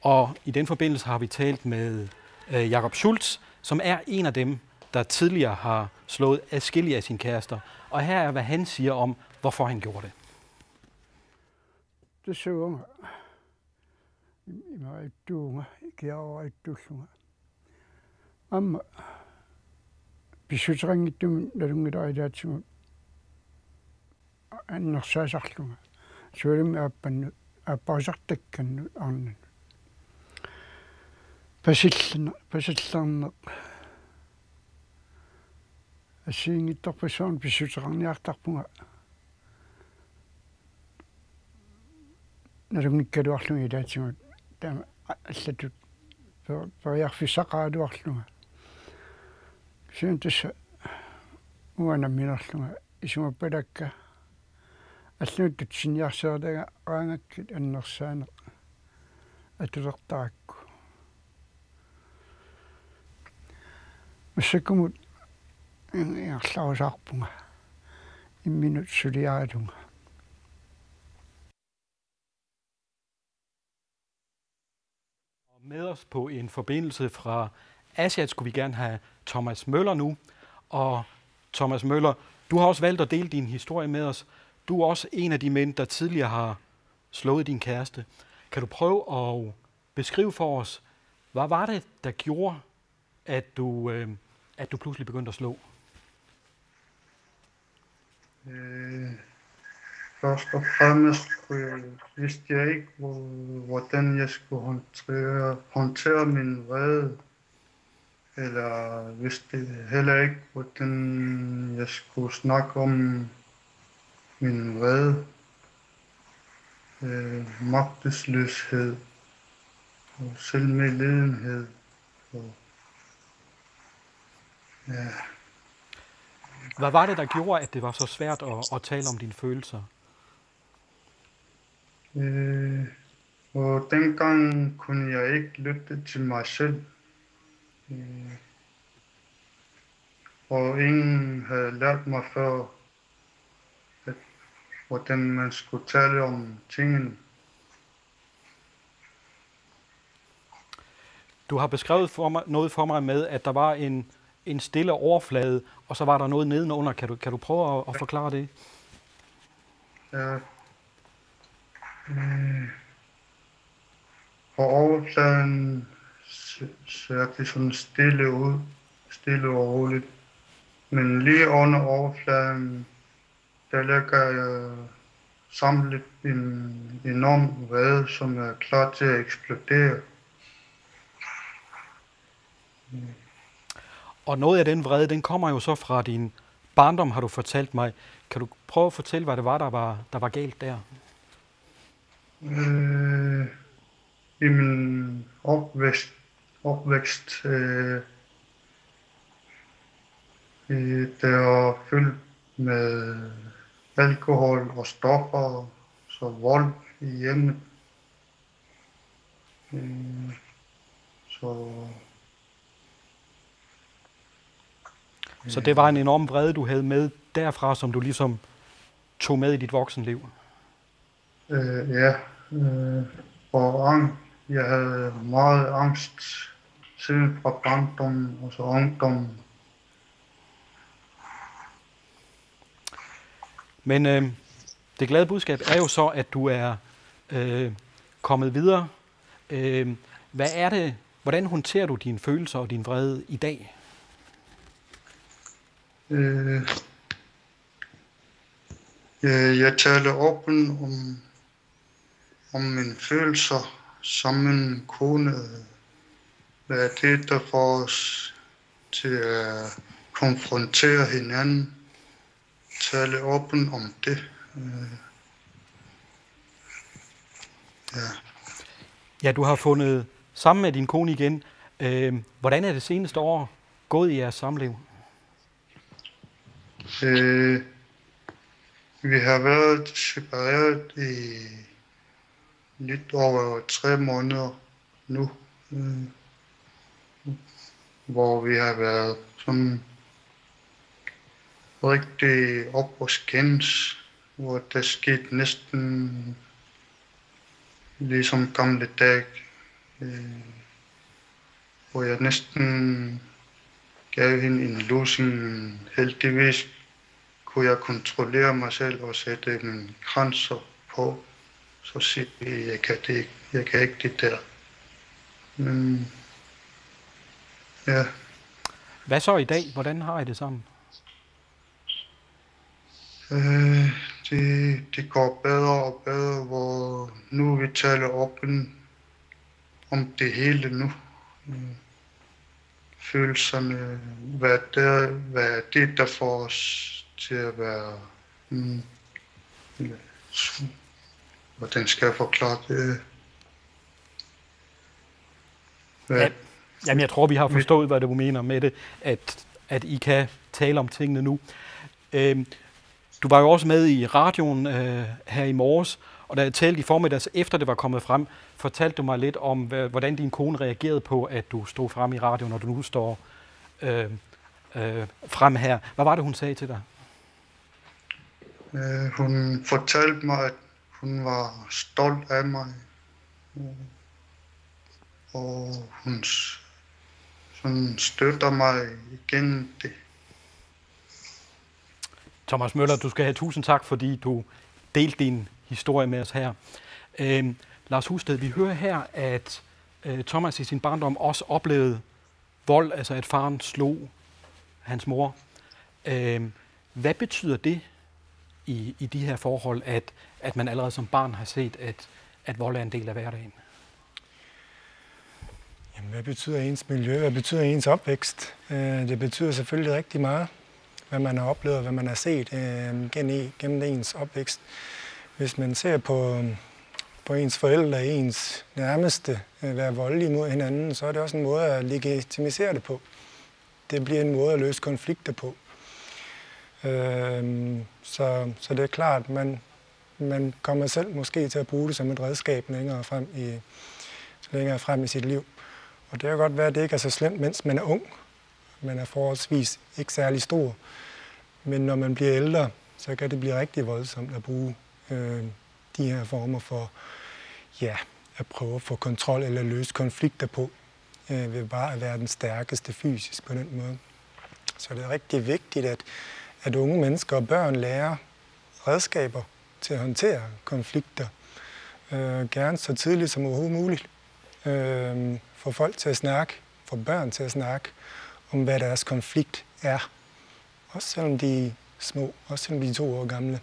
Og i den forbindelse har vi talt med Jakob Schultz, som er en af dem, der tidligere har slået adskillige af sine kærester. Og her er, hvad han siger om, hvorfor han gjorde det. Det så mig. Jeg var ikke dumme. Jeg var ikke dumme. Amma. Besøgtrængigt dem, der du der i det som en nok så sagt du. Så er det med at bare sagt det kan anden. Besøgtrængigt. Asiingittor person besøgtrængigt på. налугниккалуарлуги илаатигут таама аллатут периарфиссақаалуарлуга сиун тасса уанамминерлуга исумаппалакка аллуттут синьярсеерлага аангаккит аннерсаане атулертаракку массаккумут иарлаусаарпунга имминут сулиаралунга. Med os på en forbindelse fra Aasiaat skulle vi gerne have Thomas Møller nu. Og Thomas Møller, du har også valgt at dele din historie med os. Du er også en af de mænd, der tidligere har slået din kæreste. Kan du prøve at beskrive for os, hvad var det, der gjorde, at du pludselig begyndte at slå? Først og fremmest vidste jeg ikke, hvordan jeg skulle håndtere min vrede. Eller vidste heller ikke, hvordan jeg skulle snakke om min vrede. Magtesløshed og selvmedlidenhed. Ja. Hvad var det, der gjorde, at det var så svært at tale om dine følelser? Og dengang kunne jeg ikke lytte til mig selv. Og ingen havde lært mig før, hvordan man skulle tale om tingene. Du har beskrevet noget for mig med, at der var en stille overflade, og så var der noget nedenunder. Kan du prøve at forklare det? Ja. På overfladen ser det sådan stille ud, stille og roligt. Men lige under overfladen, der ligger jeg samlet en enorm vrede, som er klar til at eksplodere. Og noget af den vrede, den kommer jo så fra din barndom, har du fortalt mig. Kan du prøve at fortælle, hvad det var, der var galt der? I min opvækst der var fyldt med alkohol og stoffer, så vold i hjemmet. Så det var en enorm vrede, du havde med derfra, som du ligesom tog med i dit voksenliv? Ja, og jeg havde meget angst siden fra barndommen og så ungdommen. Men det glade budskab er jo så, at du er kommet videre. Hvad er det? Hvordan håndterer du dine følelser og din vrede i dag? Jeg taler åbent om mine følelser sammen med min kone. Hvad er det, der får os til at konfrontere hinanden? Tale åbent om det. Ja, du har fundet sammen med din kone igen. Hvordan er det seneste år gået i jeres samliv? Vi har været separeret i lidt over 3 måneder nu, hvor vi har været sådan rigtig op og skændes, hvor der skete næsten ligesom gamle dage, hvor jeg næsten gav hende en lussing. Heldigvis kunne jeg kontrollere mig selv og sætte mine grænser på, så sige, jeg kan ikke det der. Men ja. Hvad så i dag? Hvordan har I det sammen? Det går bedre og bedre, hvor nu vi taler åbent om det hele nu. Følelserne, hvad er det, der får os til at være hvordan skal jeg forklare det? Ja, jamen, jeg tror, vi har forstået, hvad du mener med det, at I kan tale om tingene nu. Du var jo også med i radioen her i morges, og da jeg talte i formiddags, efter det var kommet frem, fortalte du mig lidt om, hvordan din kone reagerede på, at du stod frem i radioen, når du nu står frem her. Hvad var det, hun sagde til dig? Hun fortalte mig, at hun var stolt af mig. Og hun støtter mig igennem det. Thomas Møller, du skal have tusind tak, fordi du delte din historie med os her. Lars Husted, vi hører her, at Thomas i sin barndom også oplevede vold, altså at faren slog hans mor. Hvad betyder det i de her forhold, at man allerede som barn har set, at vold er en del af hverdagen? Jamen, hvad betyder ens miljø? Hvad betyder ens opvækst? Det betyder selvfølgelig rigtig meget, hvad man har oplevet, hvad man har set gennem ens opvækst. Hvis man ser på ens forældre, ens nærmeste være voldelige mod hinanden, så er det også en måde at legitimisere det på. Det bliver en måde at løse konflikter på. Så det er klart, man kommer selv måske til at bruge det som et redskab længere frem i sit liv. Og det kan godt være, at det ikke er så slemt, mens man er ung. Man er forholdsvis ikke særlig stor. Men når man bliver ældre, så kan det blive rigtig voldsomt at bruge de her former for at prøve at få kontrol eller løse konflikter på, ved bare at være den stærkeste fysisk på den måde. Så det er rigtig vigtigt, at unge mennesker og børn lærer redskaber til at håndtere konflikter. Gerne så tidligt som overhovedet muligt. Få folk til at snakke, få børn til at snakke om, hvad deres konflikt er. Også selvom de er små, også selvom de er 2 år gamle.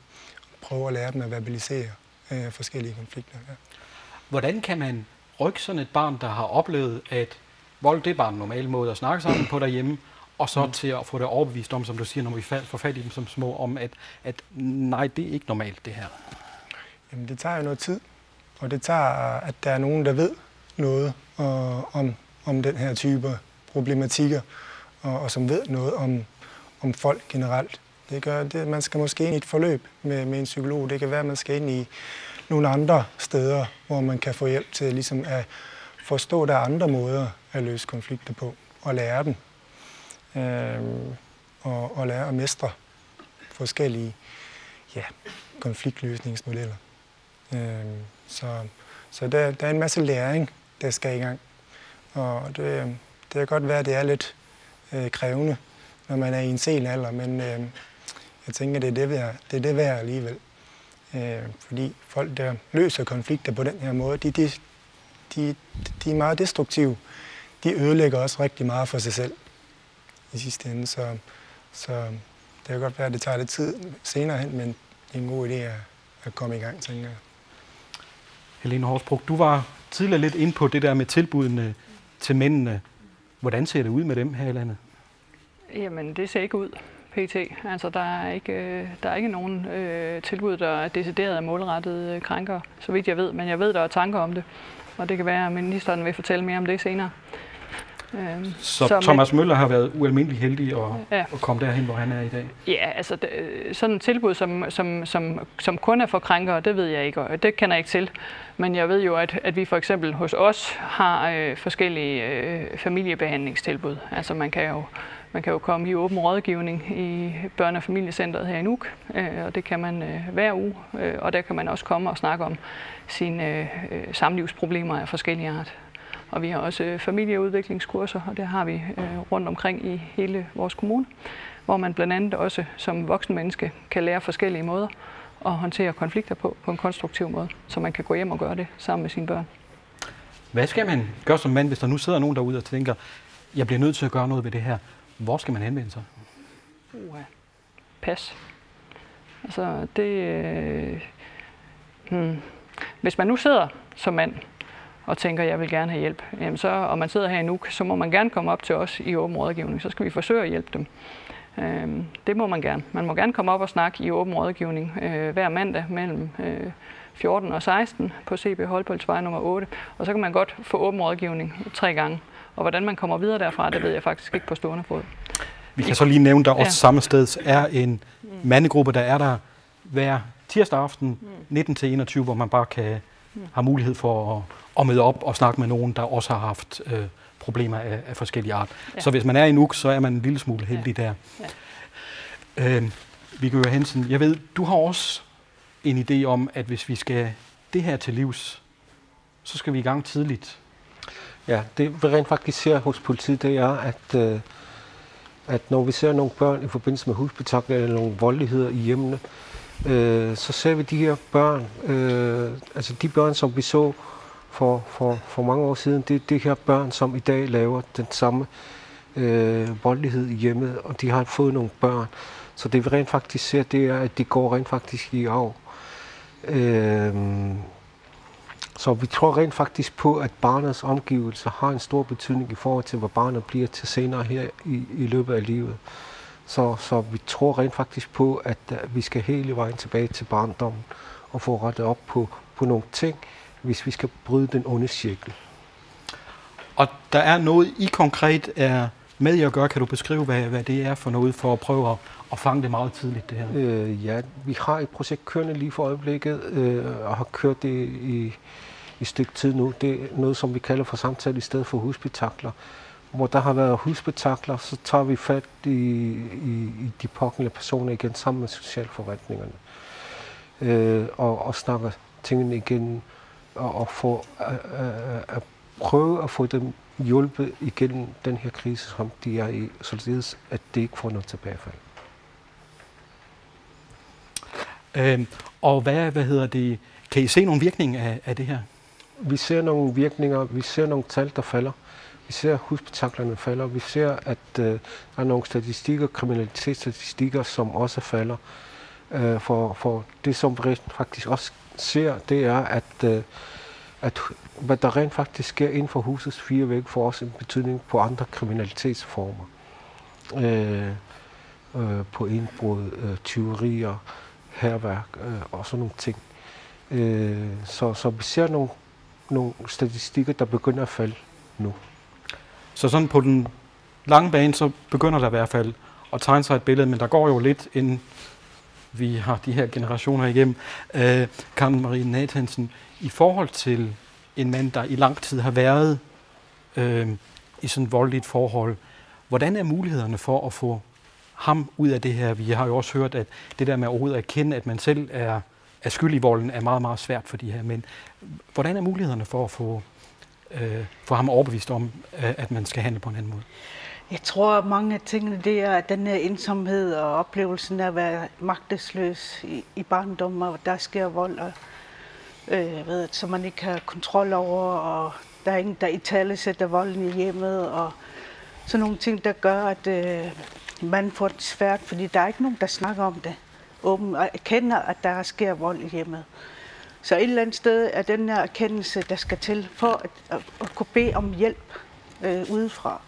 Prøve at lære dem at verbalisere forskellige konflikter. Ja. Hvordan kan man rykke sådan et barn, der har oplevet, at vold, det er bare en normal måde at snakke sammen på derhjemme, og så til at få det overbevist om, som du siger, når vi får fat i dem som små, om at nej, det er ikke normalt, det her? Jamen, det tager jo noget tid, og det tager, at der er nogen, der ved noget om den her type problematikker, og som ved noget om folk generelt. Det gør, man skal måske ind i et forløb med en psykolog. Det kan være, at man skal ind i nogle andre steder, hvor man kan få hjælp til ligesom at forstå, at der er andre måder at løse konflikter på, og lære dem. Og lære at mestre forskellige konfliktløsningsmodeller. Så der er en masse læring, der skal i gang. Og det kan godt være, at det er lidt krævende, når man er i en sen alder, men jeg tænker, det er det værd alligevel. Fordi folk, der løser konflikter på den her måde, de er meget destruktive. De ødelægger også rigtig meget for sig selv i sidste ende. Så det kan godt være, at det tager lidt tid senere hen, men det er en god idé at komme i gang, tænker jeg. Helene Horsbruch, du var tidligere lidt inde på det der med tilbudene til mændene. Hvordan ser det ud med dem her i landet? Jamen, det ser ikke ud, pt. Altså, der er ikke nogen tilbud, der er decideret af målrettede krænkere, så vidt jeg ved. Men jeg ved, der er tanker om det, og det kan være, at ministeren vil fortælle mere om det senere. Så Thomas Møller har været ualmindelig heldig at komme derhen, hvor han er i dag? Ja, altså sådan et tilbud, som kun er for krænkere, det ved jeg ikke, og det kender jeg ikke til. Men jeg ved jo, at vi for eksempel hos os har forskellige familiebehandlingstilbud. Altså man kan jo komme i åben rådgivning i børne- og familiecentret her i Nuuk, og det kan man hver uge, og der kan man også komme og snakke om sine samlivsproblemer af forskellige art. Og vi har også familieudviklingskurser, og det har vi rundt omkring i hele vores kommune, hvor man blandt andet også som voksen menneske kan lære forskellige måder at håndtere konflikter på en konstruktiv måde, så man kan gå hjem og gøre det sammen med sine børn. Hvad skal man gøre som mand, hvis der nu sidder nogen derude og tænker, jeg bliver nødt til at gøre noget ved det her? Hvor skal man henvende sig? Pas. Altså det... Hvis man nu sidder som mand og tænker, jeg vil gerne have hjælp, jamen så, og man sidder her i Nuuk, så må man gerne komme op til os i åben rådgivning. Så skal vi forsøge at hjælpe dem. Det må man gerne. Man må gerne komme op og snakke i åben rådgivning hver mandag mellem 14 og 16 på CB Holboldsvej nummer 8, og så kan man godt få åben rådgivning 3 gange. Og hvordan man kommer videre derfra, det ved jeg faktisk ikke på stående fod. Vi kan så lige nævne, der også samme sted er en mandegruppe, der er der hver tirsdag aften 19-21, hvor man bare kan have mulighed for at møde op og snakke med nogen, der også har haft problemer af forskellige art. Ja. Så hvis man er i Nuuk, så er man en lille smule heldig der. Ja. Viggo Hansen, jeg ved, du har også en idé om, at hvis vi skal det her til livs, så skal vi i gang tidligt. Ja, det vi rent faktisk ser hos politiet, det er, at når vi ser nogle børn i forbindelse med husbetragtning eller nogle voldeligheder i hjemmene, så ser vi de her børn, altså de børn, som vi så for mange år siden, det er de her børn, som i dag laver den samme voldelighed i hjemmet, og de har fået nogle børn. Så det vi rent faktisk ser, det er, at de går rent faktisk i arv. Så vi tror rent faktisk på, at barnets omgivelser har en stor betydning i forhold til, hvad barnet bliver til senere her i løbet af livet. Så vi tror rent faktisk på, at vi skal hele vejen tilbage til barndommen og få rettet op på nogle ting, hvis vi skal bryde den onde cirkel. Og der er noget, I konkret er med i at gøre. Kan du beskrive, hvad det er for noget, for at prøve at fange det meget tidligt, det her? Ja, vi har et projekt kørende lige for øjeblikket, og har kørt det i et stykke tid nu. Det er noget, som vi kalder for samtale i stedet for husbetragtler. Hvor der har været husbetragtler, så tager vi fat i de pågældende personer igen sammen med socialforvaltningerne. Og snakker tingene igen, og at prøve at få dem hjulpet igennem den her krise, som de er i, således at det ikke får noget tilbagefald. Og hvad hedder det? Kan I se nogle virkninger af det her? Vi ser nogle virkninger, vi ser nogle tal, der falder. Vi ser, at husbetragtlerne falder. Vi ser, at der er nogle statistikker, kriminalitetsstatistikker, som også falder. For det, som vi faktisk også ser, det er, at hvad der rent faktisk sker inden for husets 4 vægge, får også en betydning på andre kriminalitetsformer. På indbrud, tyverier, hærværk og sådan nogle ting. Så vi ser nogle statistikker, der begynder at falde nu. Så sådan på den lange bane, så begynder der i hvert fald at tegne sig et billede, men der går jo lidt, inden vi har de her generationer igennem. Karen Marie Nathansen, i forhold til en mand, der i lang tid har været i sådan et voldeligt forhold, hvordan er mulighederne for at få ham ud af det her? Vi har jo også hørt, at det der med overhovedet at erkende, at man selv er skyld i volden, er meget, meget svært for de her mænd. Hvordan er mulighederne for at få ham overbevist om, at man skal handle på en anden måde? Jeg tror, at mange af tingene, det er den her ensomhed og oplevelsen af at være magtesløs i barndommen, og der sker vold, og, som man ikke har kontrol over, og der er ingen, der italesætter volden i hjemmet, og sådan nogle ting, der gør, at man får det svært, fordi der er ikke nogen, der snakker om det åbent, og erkender, at der sker vold i hjemmet. Så et eller andet sted er den her erkendelse, der skal til for at kunne bede om hjælp udefra.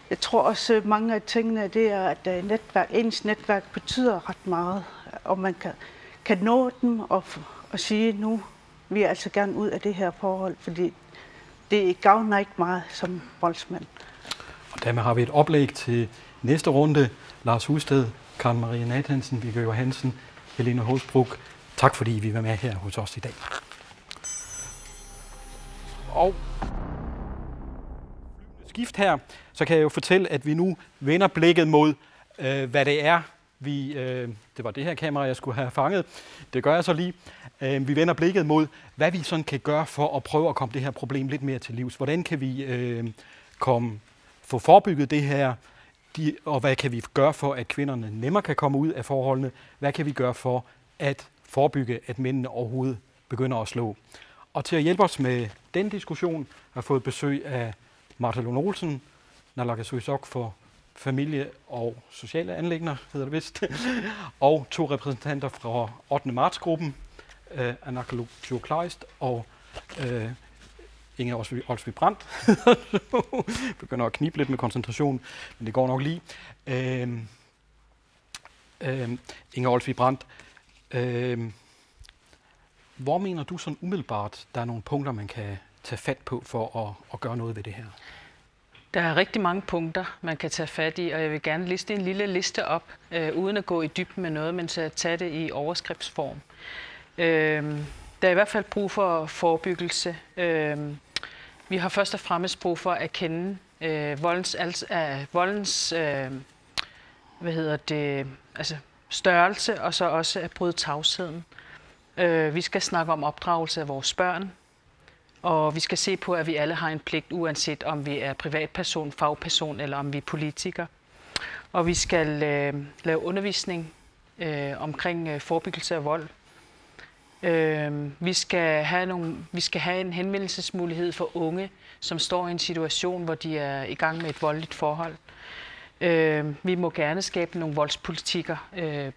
Jeg tror også, mange af tingene, det er, at ens netværk betyder ret meget, og man kan nå dem og sige, nu vil jeg altså gerne ud af det her forhold, fordi det gavner ikke meget som voldsmand. Og dermed har vi et oplæg til næste runde. Lars Husted, Karen Marie Nathansen, Viggo Hansen, Helene Holsbrook. Tak fordi vi var med her hos os i dag. Og skift her, så kan jeg jo fortælle, at vi nu vender blikket mod, hvad det er, det var det her kamera, jeg skulle have fanget. Det gør jeg så lige. Vi vender blikket mod, hvad vi sådan kan gøre for at prøve at komme det her problem lidt mere til livs. Hvordan kan vi få forebygget det her, og hvad kan vi gøre for, at kvinderne nemmere kan komme ud af forholdene? Hvad kan vi gøre for at forebygge, at mændene overhovedet begynder at slå? Og til at hjælpe os med den diskussion, har jeg fået besøg af Martha Lund Olsen, naalakkersuisut for familie- og sociale anliggender, hedder det vist, og 2 repræsentanter fra 8. marts-gruppen, Anna Kleist og Inger Olsvig Brandt. Begynder at knibe lidt med koncentrationen, men det går nok lige. Inger Olsvig Brandt, Hvor mener du sådan umiddelbart, der er nogle punkter, man kan tage fat på for at gøre noget ved det her? Der er rigtig mange punkter, man kan tage fat i, og jeg vil gerne liste en lille liste op, uden at gå i dybden med noget, men så tage det i overskriftsform. Der er i hvert fald brug for forebyggelse. Vi har først og fremmest brug for at kende voldens størrelse, og så også at bryde tavsheden. Vi skal snakke om opdragelse af vores børn, og vi skal se på, at vi alle har en pligt, uanset om vi er privatperson, fagperson eller om vi er politiker. Og vi skal lave undervisning omkring forebyggelse af vold. Vi skal have en henvendelsesmulighed for unge, som står i en situation, hvor de er i gang med et voldeligt forhold. Vi må gerne skabe nogle voldspolitikker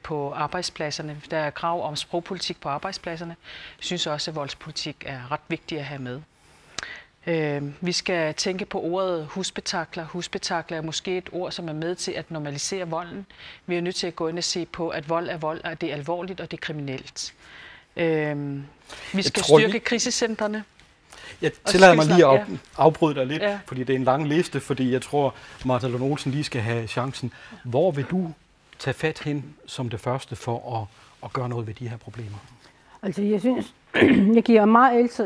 på arbejdspladserne. Der er krav om sprogpolitik på arbejdspladserne. Jeg synes også, at voldspolitik er ret vigtigt at have med. Vi skal tænke på ordet husspektakler. Husspektakler er måske et ord, som er med til at normalisere volden. Vi er nødt til at gå ind og se på, at vold er vold, og det er alvorligt, og det er kriminelt. Vi skal styrke krisecentrene. Jeg tillader mig lige at afbryde dig lidt, fordi det er en lang liste, fordi jeg tror, Martha Lund Olsen lige skal have chancen. Hvor vil du tage fat hen som det første for at gøre noget ved de her problemer? Altså, jeg synes, jeg giver meget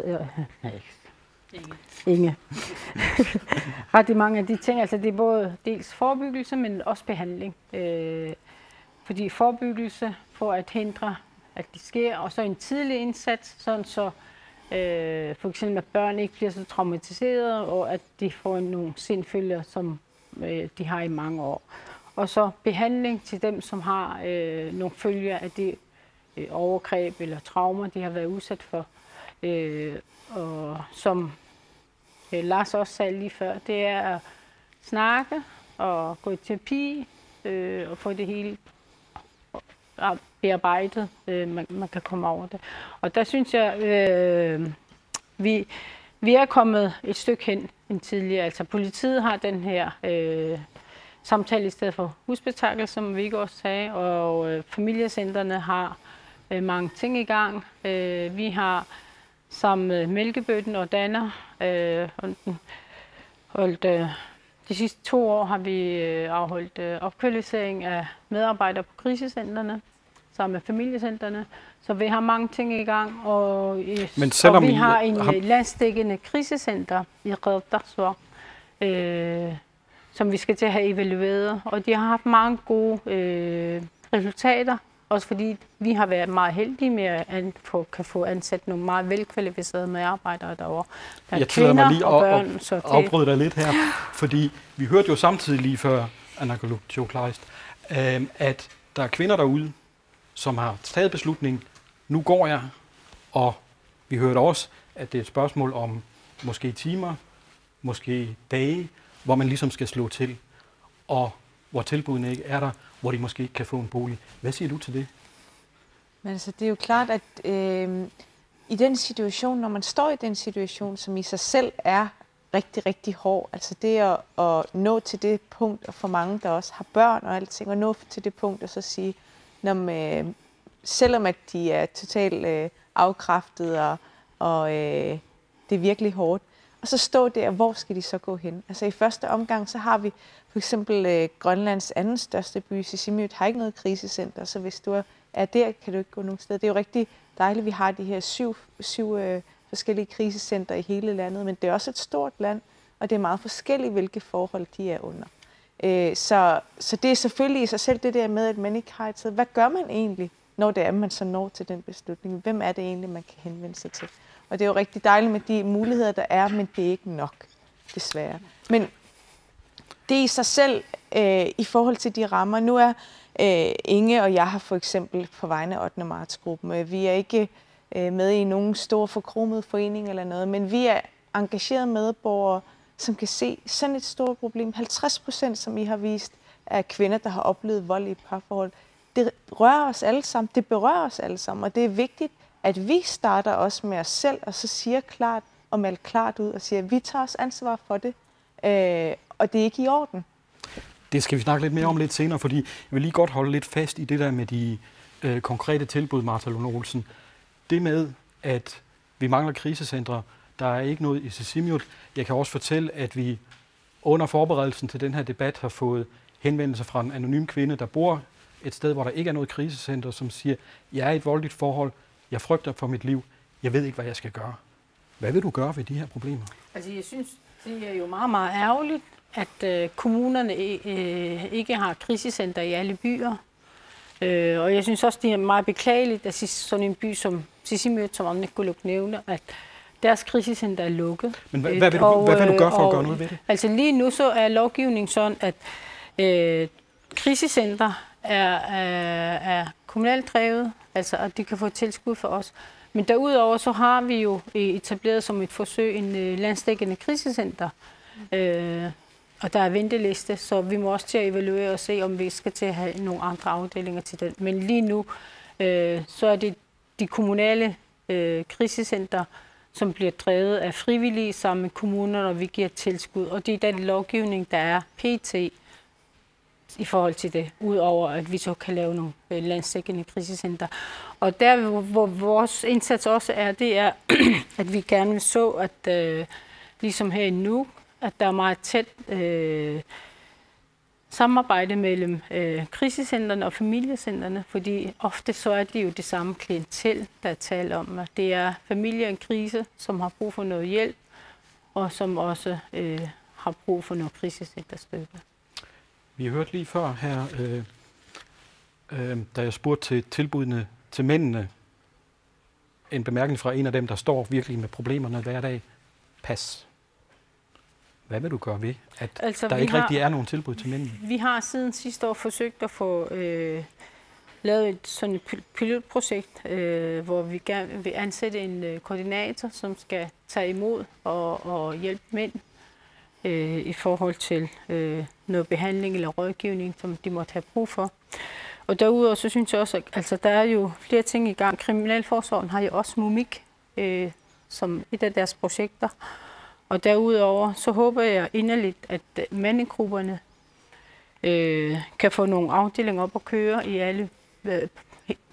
Inge. Rigtig mange af de ting, altså det er både dels forebyggelse, men også behandling. Fordi forebyggelse for at hindre, at det sker, og så en tidlig indsats, sådan så for eksempel at børn ikke bliver så traumatiseret, og at de får nogle sindfølger, som de har i mange år. Og så behandling til dem, som har nogle følger af det overgreb eller traumer, de har været udsat for. Og som Lars også sagde lige før, det er at snakke og gå i terapi og få det hele bearbejdet, man kan komme over det. Og der synes jeg, vi er kommet et stykke hen end tidligere. Altså politiet har den her samtale i stedet for husspektakler, som vi også sagde, og familiecentrene har mange ting i gang. Vi har sammen med Mælkebøtten og Danner de sidste 2 år har vi afholdt opkvalificering af medarbejdere på krisecentrene sammen med familiecentrene. Så vi har mange ting i gang, og vi har en landsdækkende krisecenter i Qeqertaqsuaq, som vi skal til at have evalueret. Og de har haft mange gode resultater, også fordi vi har været meget heldige med at kan få ansat nogle meget velkvalificerede medarbejdere derovre. Jeg tillader mig lige at afbryde dig lidt her, fordi vi hørte jo samtidig lige før, Anna-Kalup Kleist, at der er kvinder derude, som har taget beslutning, nu går jeg, og vi hørte også, at det er et spørgsmål om måske timer, måske dage, hvor man ligesom skal slå til, og hvor tilbudene ikke er der, hvor de måske ikke kan få en bolig. Hvad siger du til det? Men altså, det er jo klart, at i den situation, når man står i den situation, som i sig selv er rigtig, rigtig hård, altså det at nå til det punkt, og for mange, der også har børn og alting, og nå til det punkt og så sige, selvom at de er totalt afkræftet, og det er virkelig hårdt, og så stå der, hvor skal de så gå hen? Altså i første omgang, så har vi for eksempel Grønlands anden største by, Sisimiut, har ikke noget krisecenter, så hvis du er der, kan du ikke gå nogen sted. Det er jo rigtig dejligt, at vi har de her syv forskellige krisecenter i hele landet, men det er også et stort land, og det er meget forskelligt, hvilke forhold de er under. Så det er selvfølgelig i sig selv det der med, at man ikke har et sted. Hvad gør man egentlig, når det er, man så når til den beslutning? Hvem er det egentlig, man kan henvende sig til? Og det er jo rigtig dejligt med de muligheder, der er, men det er ikke nok, desværre. Men det i sig selv, i forhold til de rammer, nu er Inge og jeg har for eksempel på vegne af 8. marts-gruppen, vi er ikke med i nogen stor forkromet forening eller noget, men vi er engagerede medborgere, som kan se sådan et stort problem. 50%, som I har vist, er kvinder, der har oplevet vold i et parforhold. Det rører os alle sammen, det berører os alle sammen, og det er vigtigt, at vi starter også med os selv, og så siger klart og melder klart ud og siger, at vi tager os ansvar for det, og det er ikke i orden. Det skal vi snakke lidt mere om lidt senere, fordi jeg vil lige godt holde lidt fast i det der med de konkrete tilbud, Martha Lund Olsen. Det med at vi mangler krisecentre. Der er ikke noget i Sisimiut. Jeg kan også fortælle, at vi under forberedelsen til den her debat har fået henvendelser fra en anonym kvinde, der bor et sted, hvor der ikke er noget krisecenter, som siger, jeg er i et voldeligt forhold, jeg frygter for mit liv, jeg ved ikke, hvad jeg skal gøre. Hvad vil du gøre ved de her problemer? Altså, jeg synes, det er jo meget, meget ærgerligt, at kommunerne ikke har krisecenter i alle byer. Og jeg synes også, det er meget beklageligt, at sådan en by som Sisimiut, som Omnikuluk nævner, at deres krisecenter er lukket. Men hvad vil du gøre for at gøre noget ved det? Altså lige nu så er lovgivningen sådan, at krisecenter er kommunalt drevet, altså at de kan få tilskud for os. Men derudover så har vi jo etableret som et forsøg en landsdækkende krisecenter. Og der er venteliste, så vi må også til at evaluere og se, om vi skal til at have nogle andre afdelinger til den. Men lige nu, så er det de kommunale krisecenter, som bliver drevet af frivillige sammen med kommunerne, og vi giver tilskud. Og det er den lovgivning, der er pt. I forhold til det, udover at vi så kan lave nogle landsdækkende krisecenter. Og der, hvor vores indsats også er, det er, at vi gerne vil så, at ligesom her i Nuuk, at der er meget tæt samarbejde mellem krisecentrene og familiecentrene, fordi ofte så er det jo det samme klientel, der taler om, at det er familier i en krise, som har brug for noget hjælp, og som også har brug for noget krisecenterstøtte. Vi har hørt lige før her, da jeg spurgte til tilbudene til mændene, en bemærkning fra en af dem, der står virkelig med problemerne hver dag. Pas. Hvad vil du gøre ved, at altså, der ikke rigtig er nogen tilbud til mændene? Vi har siden sidste år forsøgt at få lavet sådan et pilotprojekt, hvor vi gerne vil ansætte en koordinator, som skal tage imod og hjælpe mænd i forhold til noget behandling eller rådgivning, som de måtte have brug for. Og derudover så synes jeg også, at altså, der er jo flere ting i gang. Kriminalforsorgen har jo også MUMIK som et af deres projekter. Og derudover så håber jeg inderligt, at mandegrupperne kan få nogle afdelinger op at køre i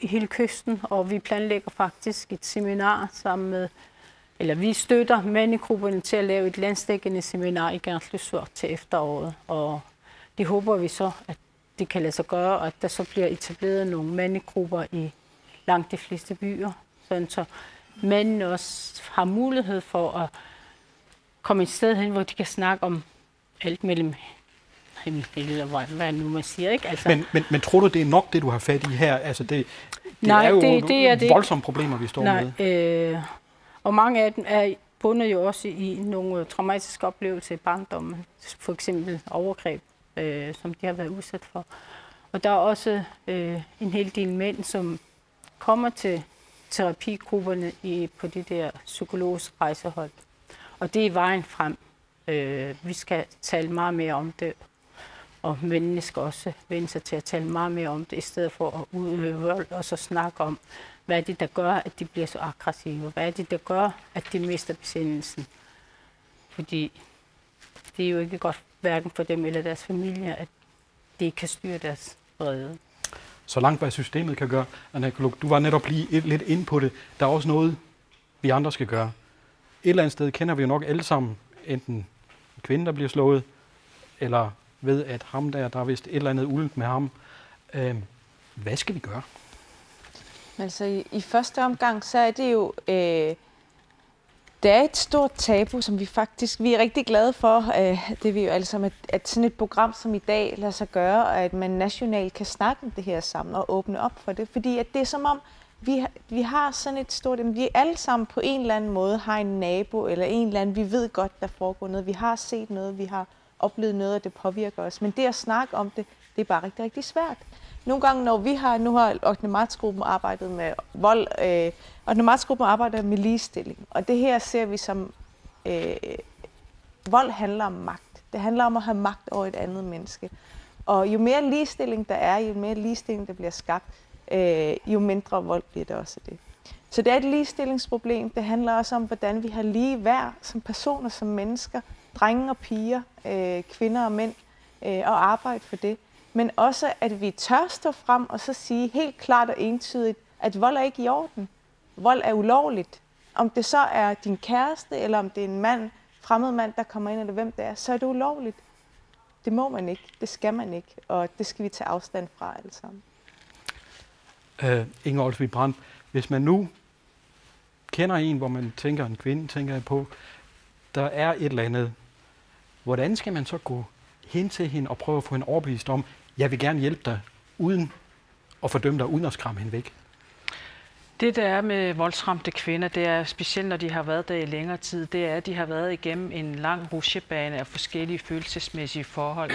hele kysten. Og vi planlægger faktisk et seminar sammen med, eller vi støtter mandegrupperne til at lave et landsdækkende seminar i Gernslev til efteråret. Og det håber vi så, at det kan lade sig gøre, og at der så bliver etableret nogle mandegrupper i langt de fleste byer, sådan så mændene også har mulighed for at komme et sted hen, hvor de kan snakke om alt mellem himmel og hvad nu man siger, ikke? Altså, men tror du, det er nok, det du har fat i her? Altså det nej, er jo det er voldsomme problemer, vi står med. Og mange af dem er bundet jo også i nogle traumatiske oplevelser i barndommen. For eksempel overgreb, som de har været udsat for. Og der er også en hel del mænd, som kommer til terapigrupperne på de der psykologiske rejsehold. Og det er vejen frem. Vi skal tale meget mere om det, og mændene skal også vende sig til at tale meget mere om det, i stedet for at udøve vold, og så snakke om, hvad er det, der gør, at de bliver så aggressive? Hvad er det, der gør, at de mister besindelsen? Fordi det er jo ikke godt, hverken for dem eller deres familie, at de ikke kan styre deres vrede. Så langt hvad systemet kan gøre. Omnikuluk, du var netop lige lidt inde på det. Der er også noget, vi andre skal gøre. Et eller andet sted kender vi jo nok alle sammen, enten en kvinde, der bliver slået, eller ved, at ham der er vist et eller andet uldent med ham. Hvad skal vi gøre? Altså i første omgang, så er det jo, det er et stort tabu, som vi er rigtig glade for, det er vi jo alle sammen, at sådan et program som i dag lader sig gøre, og at man nationalt kan snakke om det her sammen og åbne op for det. Fordi at det er som om, vi har sådan et stort, vi alle sammen på en eller anden måde har en nabo, eller en eller anden, vi ved godt, der foregår noget, vi har set noget, vi har oplevet noget, og det påvirker os. Men det at snakke om det, det er bare rigtig, rigtig svært. Nogle gange, når nu har Ottende Marts-gruppen arbejdet med vold, Ottende Marts-gruppen arbejder med ligestilling. Og det her ser vi som, vold handler om magt. Det handler om at have magt over et andet menneske. Og jo mere ligestilling der er, jo mere ligestilling der bliver skabt, jo mindre vold bliver det også det. Så det er et ligestillingsproblem. Det handler også om, hvordan vi har lige værd som personer, som mennesker, drenge og piger, kvinder og mænd, og arbejde for det. Men også, at vi tør stå frem og så sige helt klart og entydigt, at vold er ikke i orden. vold er ulovligt. Om det så er din kæreste, eller om det er en mand, fremmed mand, der kommer ind, eller hvem det er, så er det ulovligt. Det må man ikke, det skal man ikke, og det skal vi tage afstand fra alle sammen. Inger Olsvig Brandt, hvis man nu kender en, hvor man tænker en kvinde, tænker jeg på, der er et eller andet, hvordan skal man så gå hen til hende og prøve at få hende overbevist om, jeg vil gerne hjælpe dig, uden at fordømme dig, uden at skræmme hende væk? Det, der er med voldsramte kvinder, det er specielt, når de har været der i længere tid, det er, at de har været igennem en lang rutsjebane af forskellige følelsesmæssige forhold.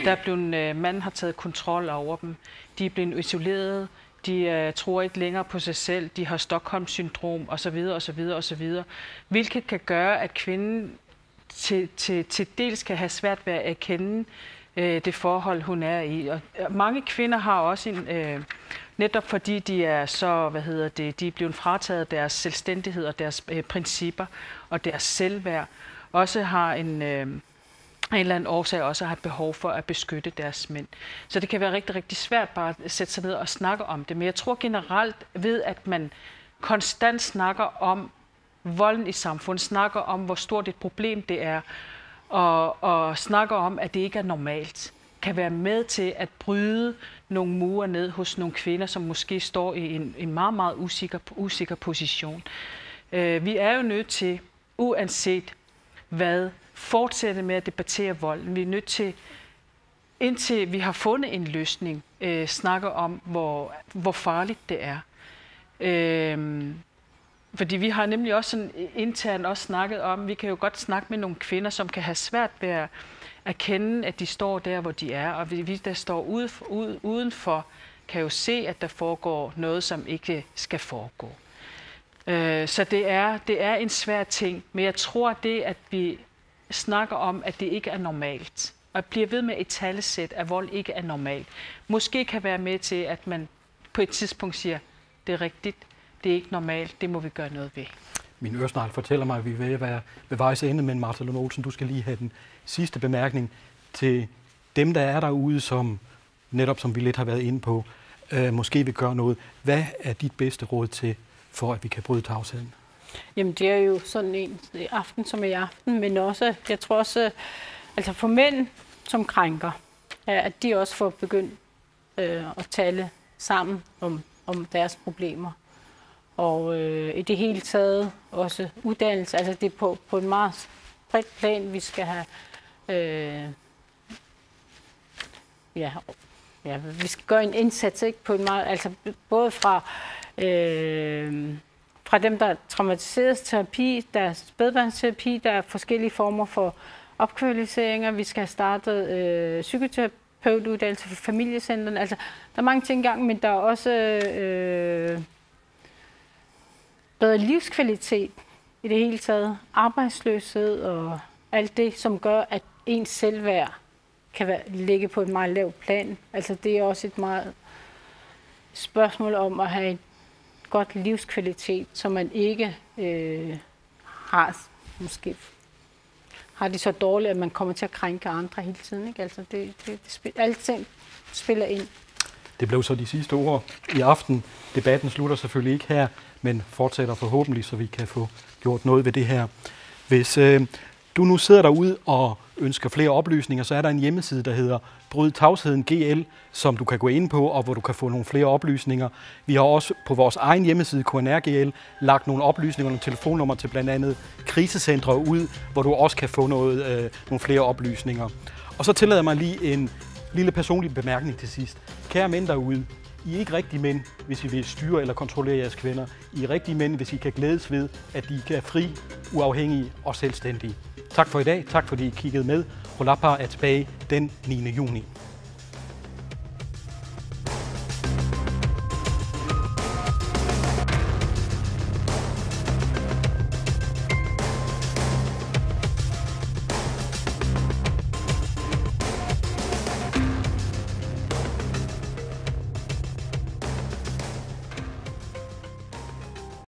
Der er blevet, manden har taget kontrol over dem, de er blevet isoleret, de tror ikke længere på sig selv, de har Stockholm-syndrom osv. osv. osv. Hvilket kan gøre, at kvinden til dels kan have svært ved at erkende det forhold, hun er i. Og mange kvinder har også en... Netop fordi de er så, de er blevet frataget deres selvstændighed og deres principper og deres selvværd, også har en eller anden årsag også har et behov for at beskytte deres mænd. Så det kan være rigtig, rigtig svært bare at sætte sig ned og snakke om det. Men jeg tror generelt ved, at man konstant snakker om volden i samfundet, snakker om, hvor stort et problem det er, og snakker om, at det ikke er normalt, kan være med til at bryde nogle mure ned hos nogle kvinder, som måske står i en meget, meget usikker position. Vi er jo nødt til, uanset hvad, fortsætte med at debattere volden. Vi er nødt til, indtil vi har fundet en løsning, snakke om, hvor farligt det er. Fordi vi har nemlig også sådan internt også snakket om, vi kan jo godt snakke med nogle kvinder, som kan have svært ved at erkende, at de står der, hvor de er, og vi, der står udenfor, kan jo se, at der foregår noget, som ikke skal foregå. Så det er en svær ting, men jeg tror, det, at vi snakker om, at det ikke er normalt, og bliver ved med et talesæt, at vold ikke er normalt, måske kan være med til, at man på et tidspunkt siger, det er rigtigt, det er ikke normalt, det må vi gøre noget ved. Min øresnegl fortæller mig, at vi vil være ved vejs ende, men Martha Lund Olsen, du skal lige have den sidste bemærkning til dem, der er derude, som netop som vi lidt har været inde på, måske vil gøre noget. Hvad er dit bedste råd til, for at vi kan bryde tavsheden? Jamen, det er jo sådan en aften som i aften, men også, jeg tror også, altså for mænd, som krænker, at de også får begyndt at tale sammen om deres problemer. Og i det hele taget også uddannelse, altså det er på en meget bredt plan, vi skal have, vi skal gøre en indsats, ikke, på en meget, altså både fra dem, der er traumatiseret terapi, der er spædbørnsterapi, der er forskellige former for opkvalificeringer, vi skal have startet psykoterapeutuddannelse for familiecentrene, altså der er mange ting i gang, men der er også bedre livskvalitet i det hele taget, arbejdsløshed og alt det, som gør, at ens selvværd kan ligge på et meget lavt plan. Altså det er også et meget spørgsmål om at have et godt livskvalitet, så man ikke har det så dårligt, at man kommer til at krænke andre hele tiden. Ikke? Altså alting spiller ind. Det blev så de sidste ord i aften. Debatten slutter selvfølgelig ikke her, men fortsætter forhåbentlig, så vi kan få gjort noget ved det her. Hvis du nu sidder derude og ønsker flere oplysninger, så er der en hjemmeside, der hedder Bryd Tavsheden GL, som du kan gå ind på, og hvor du kan få nogle flere oplysninger. Vi har også på vores egen hjemmeside, KNR-GL, lagt nogle oplysninger og nogle telefonnummer til blandt andet krisecentre ud, hvor du også kan få nogle flere oplysninger. Og så tillader mig lige en lille personlig bemærkning til sidst. Kære mænd derude, I er ikke rigtige mænd, hvis I vil styre eller kontrollere jeres kvinder. I er rigtige mænd, hvis I kan glædes ved, at de kan fri, uafhængige og selvstændige. Tak for i dag. Tak fordi I kiggede med. Holapar er tilbage den 9. juni.